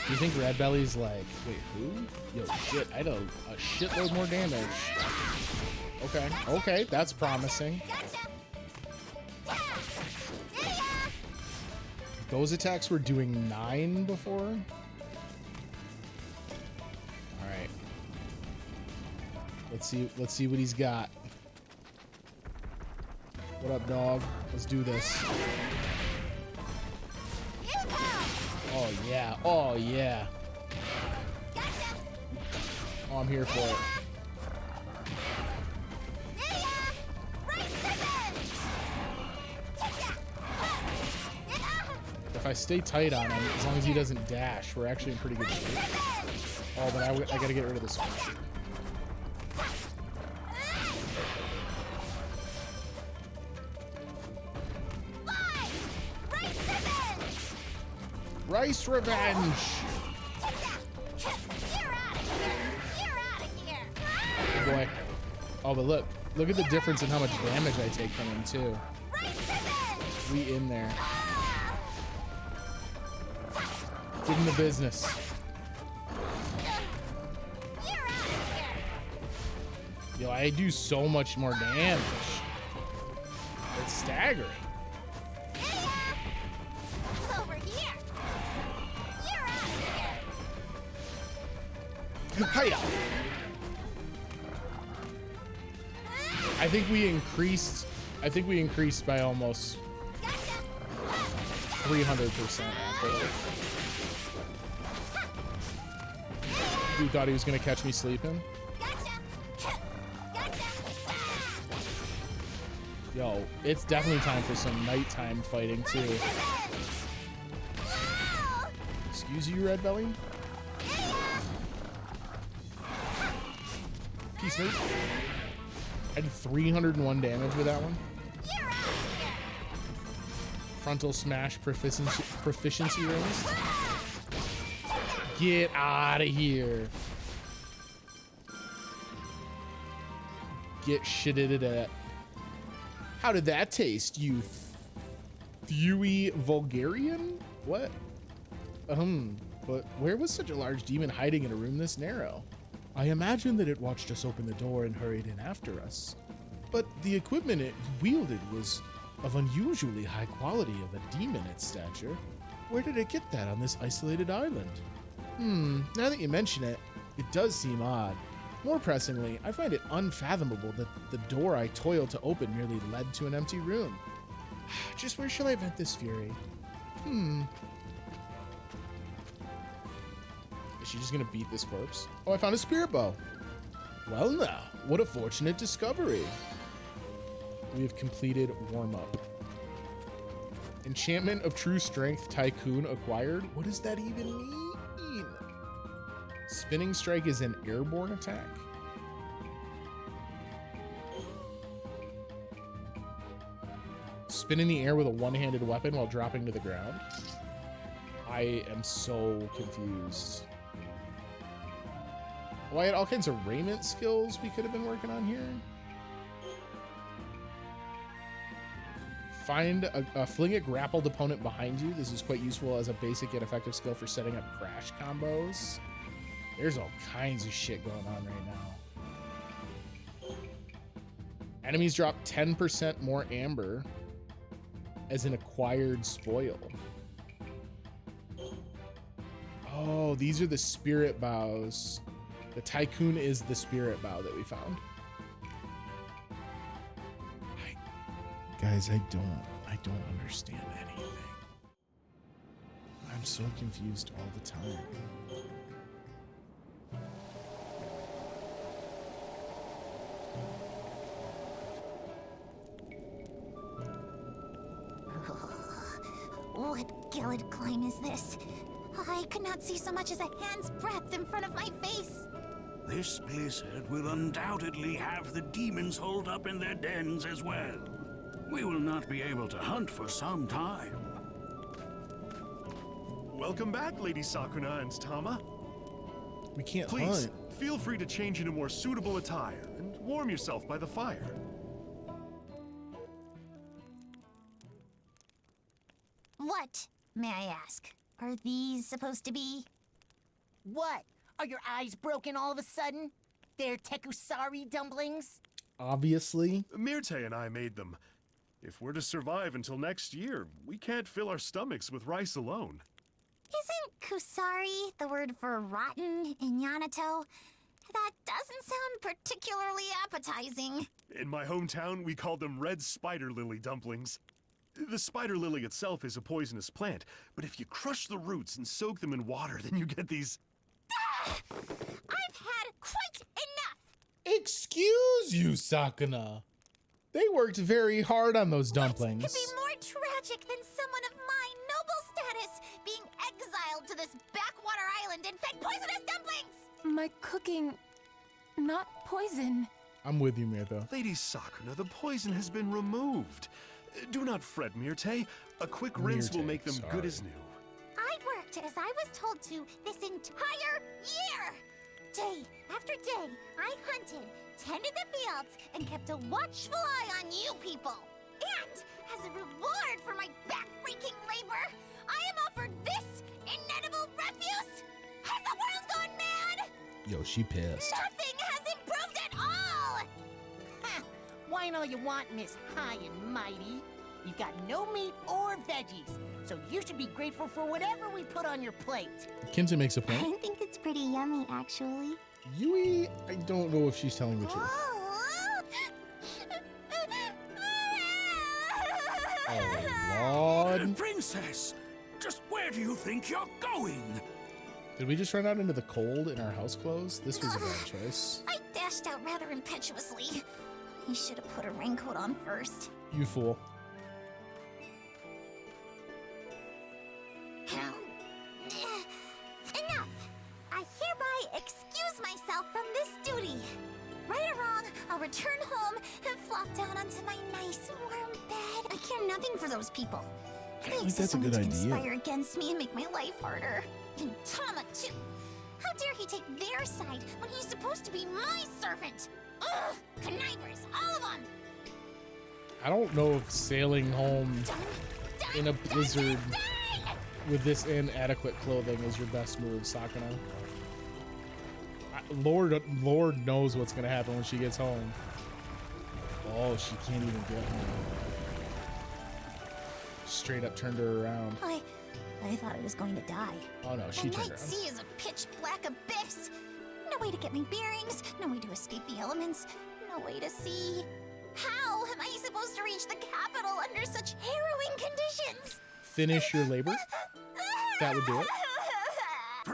Do you think Red Belly's like, wait, who? Yo, shit, I do a shitload more damage. Okay, okay, that's promising. Those attacks were doing 9 before. All right. Let's see what he's got. What up, dog? Let's do this. Oh yeah, oh yeah. Oh, I'm here for it. If I stay tight on him, as long as he doesn't dash, we're actually in pretty good shape. Oh, but I gotta get rid of this one. Rice revenge! Oh boy. Oh, but look at the difference in how much damage I take from him too. We in there. Give him the business. Yo, I do so much more damage. It's staggering. Hiya. I think we increased by almost 300% after this. Dude thought he was gonna catch me sleeping. Yo, it's definitely time for some nighttime fighting too. Excuse you, Red Belly? Peace, mate. I did 301 damage with that one. Frontal smash proficiency raised. Get out of here. Get shitted at. How did that taste, you thewy Vulgarian? What? But where was such a large demon hiding in a room this narrow? I imagine that it watched us open the door and hurried in after us. But the equipment it wielded was of unusually high quality of a demon its stature. Where did it get that on this isolated island? Now that you mention it, it does seem odd. More pressingly, I find it unfathomable that the door I toiled to open merely led to an empty room. Just where shall I vent this fury? Is she just gonna beat this corpse? Oh, I found a spirit bow. Well now, what a fortunate discovery. We have completed warm-up. Enchantment of True Strength Tycoon acquired? What does that even mean? Spinning Strike is an airborne attack. Spin in the air with a one-handed weapon while dropping to the ground? I am so confused. Oh, I had all kinds of raiment skills we could have been working on here. Fling a grappled opponent behind you. This is quite useful as a basic yet effective skill for setting up crash combos. There's all kinds of shit going on right now. Enemies drop 10% more amber as an acquired spoil. Oh, these are the spirit bows. The Tycoon is the spirit bow that we found. Guys, I don't understand anything. I'm so confused all the time. What gilded climb is this? I could not see so much as a hand's breadth in front of my face. This blizzard will undoubtedly have the demons holed up in their dens as well. We will not be able to hunt for some time. Welcome back, Lady Sakuna and Tama. We can't Please, hunt. feel free to change into more suitable attire and warm yourself by the fire. What, may I ask? Are these supposed to be? What? Are your eyes broken all of a sudden? They're tekusari dumplings? Obviously. Myrte and I made them. If we're to survive until next year, we can't fill our stomachs with rice alone. Isn't kusari the word for rotten in Yamato? That doesn't sound particularly appetizing. In my hometown, we called them red spider lily dumplings. The spider lily itself is a poisonous plant, but if you crush the roots and soak them in water, then you get these... I've had quite enough! Excuse you, Sakuna. They worked very hard on those dumplings. What could be more tragic than someone of my noble status being exiled to this backwater island and fed poisonous dumplings? My cooking, not poison. I'm with you, Mirtha. Lady Sakuna, the poison has been removed. Do not fret, Myrte. A quick rinse will Myrte, make them sorry. good as new. I worked as I was told to this entire year! Day after day, I hunted, tended the fields, and kept a watchful eye on you people. And as a reward for my back-breaking labor, I am offered this inedible refuse? Has the world gone mad? Yo, she pissed. Nothing has improved at all! Ha! Whine all you want, Miss High and Mighty. You've got no meat or veggies, so you should be grateful for whatever we put on your plate. Kinta makes a point. I think it's pretty yummy, actually. Yui, I don't know if she's telling the truth. Oh, Lord. Princess, just where do you think you're going? Did we just run out into the cold in our house clothes? This was a bad choice. I dashed out rather impetuously. I should have put a raincoat on first. You fool. Enough! I hereby excuse myself from this duty. Right or wrong, I'll return home and flop down onto my nice warm bed. I care nothing for those people. They think exist that's a only good to idea. conspire against me and make my life harder. And Tama, too. How dare he take their side when he's supposed to be my servant? Ugh! Connivers, all of them! I don't know if sailing home in a blizzard with this inadequate clothing is your best move, Sakuna. Lord knows what's gonna happen when she gets home. Oh, she can't even get home. Straight up turned her around. I thought I was going to die. Oh no, she The turned night around. sea is a pitch black abyss. No way to get my bearings, no way to escape the elements, no way to see. How am I supposed to reach the capital under such harrowing conditions? Finish your labor. That would do it.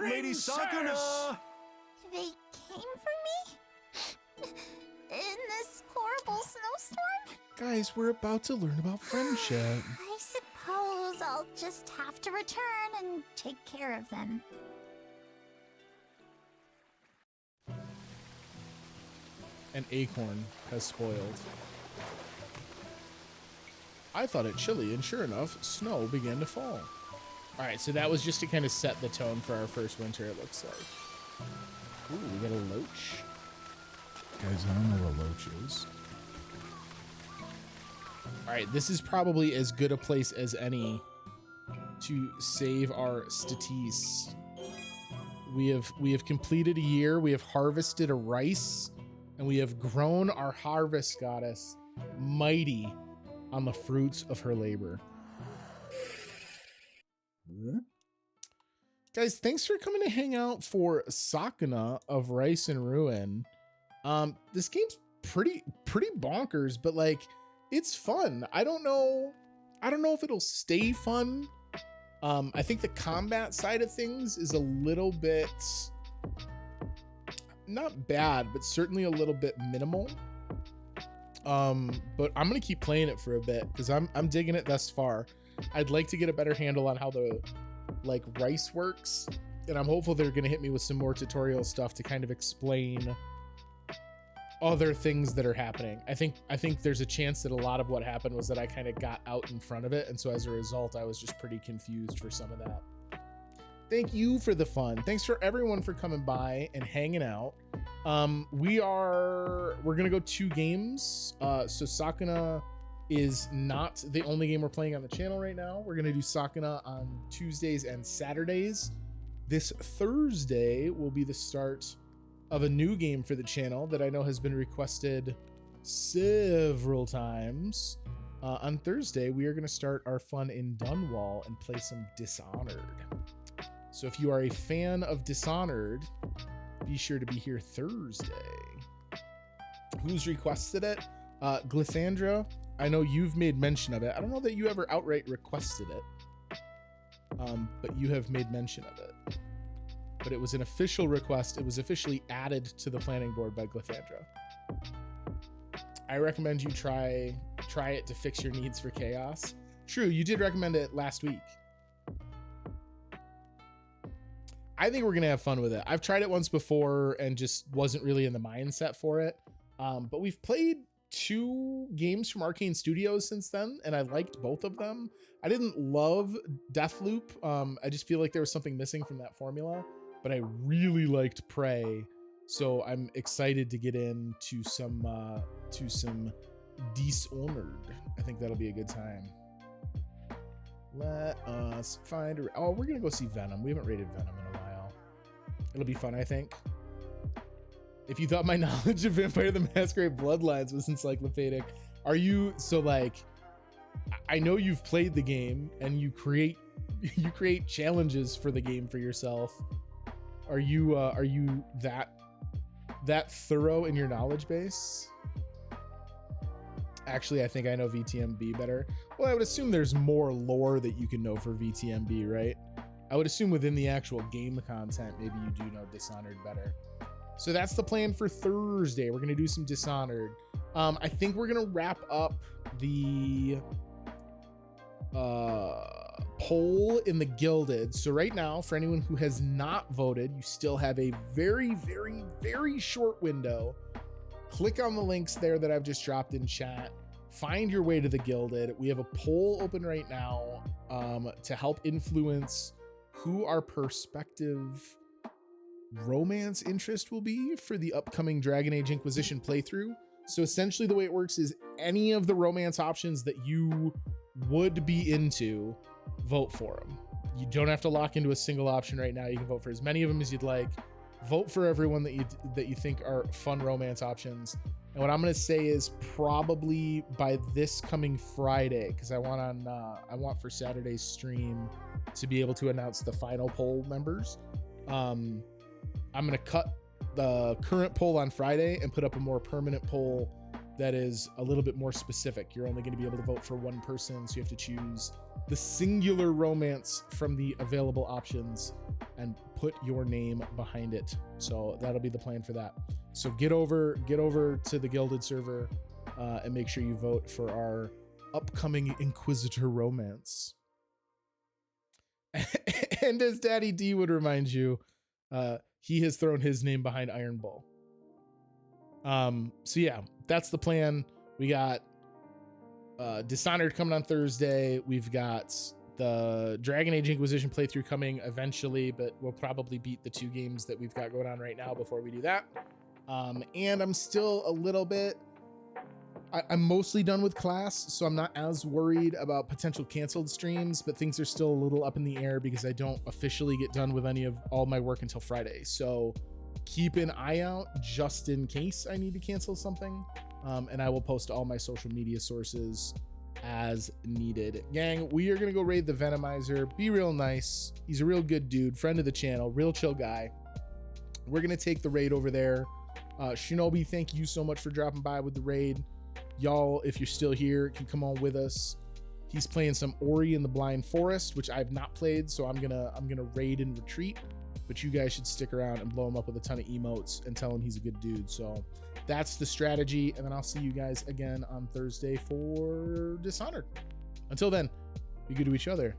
Lady Sakuna! They came for me? In this horrible snowstorm? Guys, we're about to learn about friendship. I suppose I'll just have to return and take care of them. An acorn has spoiled. I thought it chilly, and sure enough, snow began to fall. All right, so that was just to kind of set the tone for our first winter, it looks like. Ooh, we got a loach. Guys, I don't know what a loach is. All right, this is probably as good a place as any to save our statis. We have completed a year. We have harvested a rice, and we have grown our harvest goddess mighty on the fruits of her labor. Guys, thanks for coming to hang out for Sakuna of Rice and Ruin. This game's pretty bonkers, but like it's fun. I don't know if it'll stay fun. I think the combat side of things is a little bit not bad, but certainly a little bit minimal. But I'm gonna keep playing it for a bit because I'm digging it thus far. I'd like to get a better handle on how the like rice works, and I'm hopeful they're gonna hit me with some more tutorial stuff to kind of explain other things that are happening. I think there's a chance that a lot of what happened was that I kind of got out in front of it, and so as a result I was just pretty confused for some of that. Thank you for the fun. Thanks for everyone for coming by and hanging out. We're gonna go 2 games. So Sakuna is not the only game we're playing on the channel right now. We're gonna do Sakuna on Tuesdays and Saturdays. This Thursday will be the start of a new game for the channel that I know has been requested several times. On Thursday, we are going to start our fun in Dunwall and play some Dishonored. So if you are a fan of Dishonored, be sure to be here Thursday. Who's requested it? Glythandra, I know you've made mention of it. I don't know that you ever outright requested it, but you have made mention of it. But it was an official request. It was officially added to the planning board by Glythandra. I recommend you try it to fix your needs for chaos. True, you did recommend it last week. I think we're gonna have fun with it. I've tried it once before and just wasn't really in the mindset for it. But we've played 2 games from Arcane Studios since then, and I liked both of them. I didn't love Deathloop. I just feel like there was something missing from that formula. But I really liked Prey, so I'm excited to get into some Dishonored. I think that'll be a good time. Let us find her. Oh, we're gonna go see Venom. We haven't rated Venom in a while. It'll be fun, I think. If you thought my knowledge of Vampire the Masquerade Bloodlines was encyclopedic, are you so like? I know you've played the game and you create challenges for the game for yourself. Are you that thorough in your knowledge base? Actually, I think I know VTMB better. Well, I would assume there's more lore that you can know for VTMB, right? I would assume within the actual game content, maybe you do know Dishonored better. So that's the plan for Thursday. We're gonna do some Dishonored. I think we're gonna wrap up the poll in the Gilded. So right now, for anyone who has not voted, you still have a very, very, very short window. Click on the links there that I've just dropped in chat. Find your way to the Gilded. We have a poll open right now to help influence who our prospective romance interest will be for the upcoming Dragon Age Inquisition playthrough. So essentially the way it works is any of the romance options that you would be into, vote for them. You don't have to lock into a single option right now. You can vote for as many of them as you'd like. Vote for everyone that you think are fun romance options. And what I'm going to say is probably by this coming Friday, because I want for Saturday's stream to be able to announce the final poll members. I'm going to cut the current poll on Friday and put up a more permanent poll that is a little bit more specific. You're only going to be able to vote for one person, so you have to choose the singular romance from the available options and put your name behind it. So that'll be the plan for that. So get over to the Gilded server and make sure you vote for our upcoming Inquisitor romance. And as Daddy D would remind you, he has thrown his name behind Iron Bull. So yeah, that's the plan. We got Dishonored coming on Thursday. We've got the Dragon Age Inquisition playthrough coming eventually, but we'll probably beat the 2 games that we've got going on right now before we do that. And I'm still a little bit I'm mostly done with class, so I'm not as worried about potential canceled streams, but things are still a little up in the air because I don't officially get done with any of all my work until Friday. So keep an eye out just in case I need to cancel something. And I will post all my social media sources as needed. Gang, we are gonna go raid the Venomizer. Be real nice. He's a real good dude, friend of the channel, real chill guy. We're gonna take the raid over there. Shinobi, thank you so much for dropping by with the raid. Y'all, if you're still here, can come on with us. He's playing some Ori in the Blind Forest, which I've not played, so I'm gonna raid and retreat. But you guys should stick around and blow him up with a ton of emotes and tell him he's a good dude. So that's the strategy, and then I'll see you guys again on Thursday for Dishonored. Until then, be good to each other,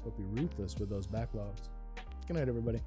but be ruthless with those backlogs. Good night, everybody.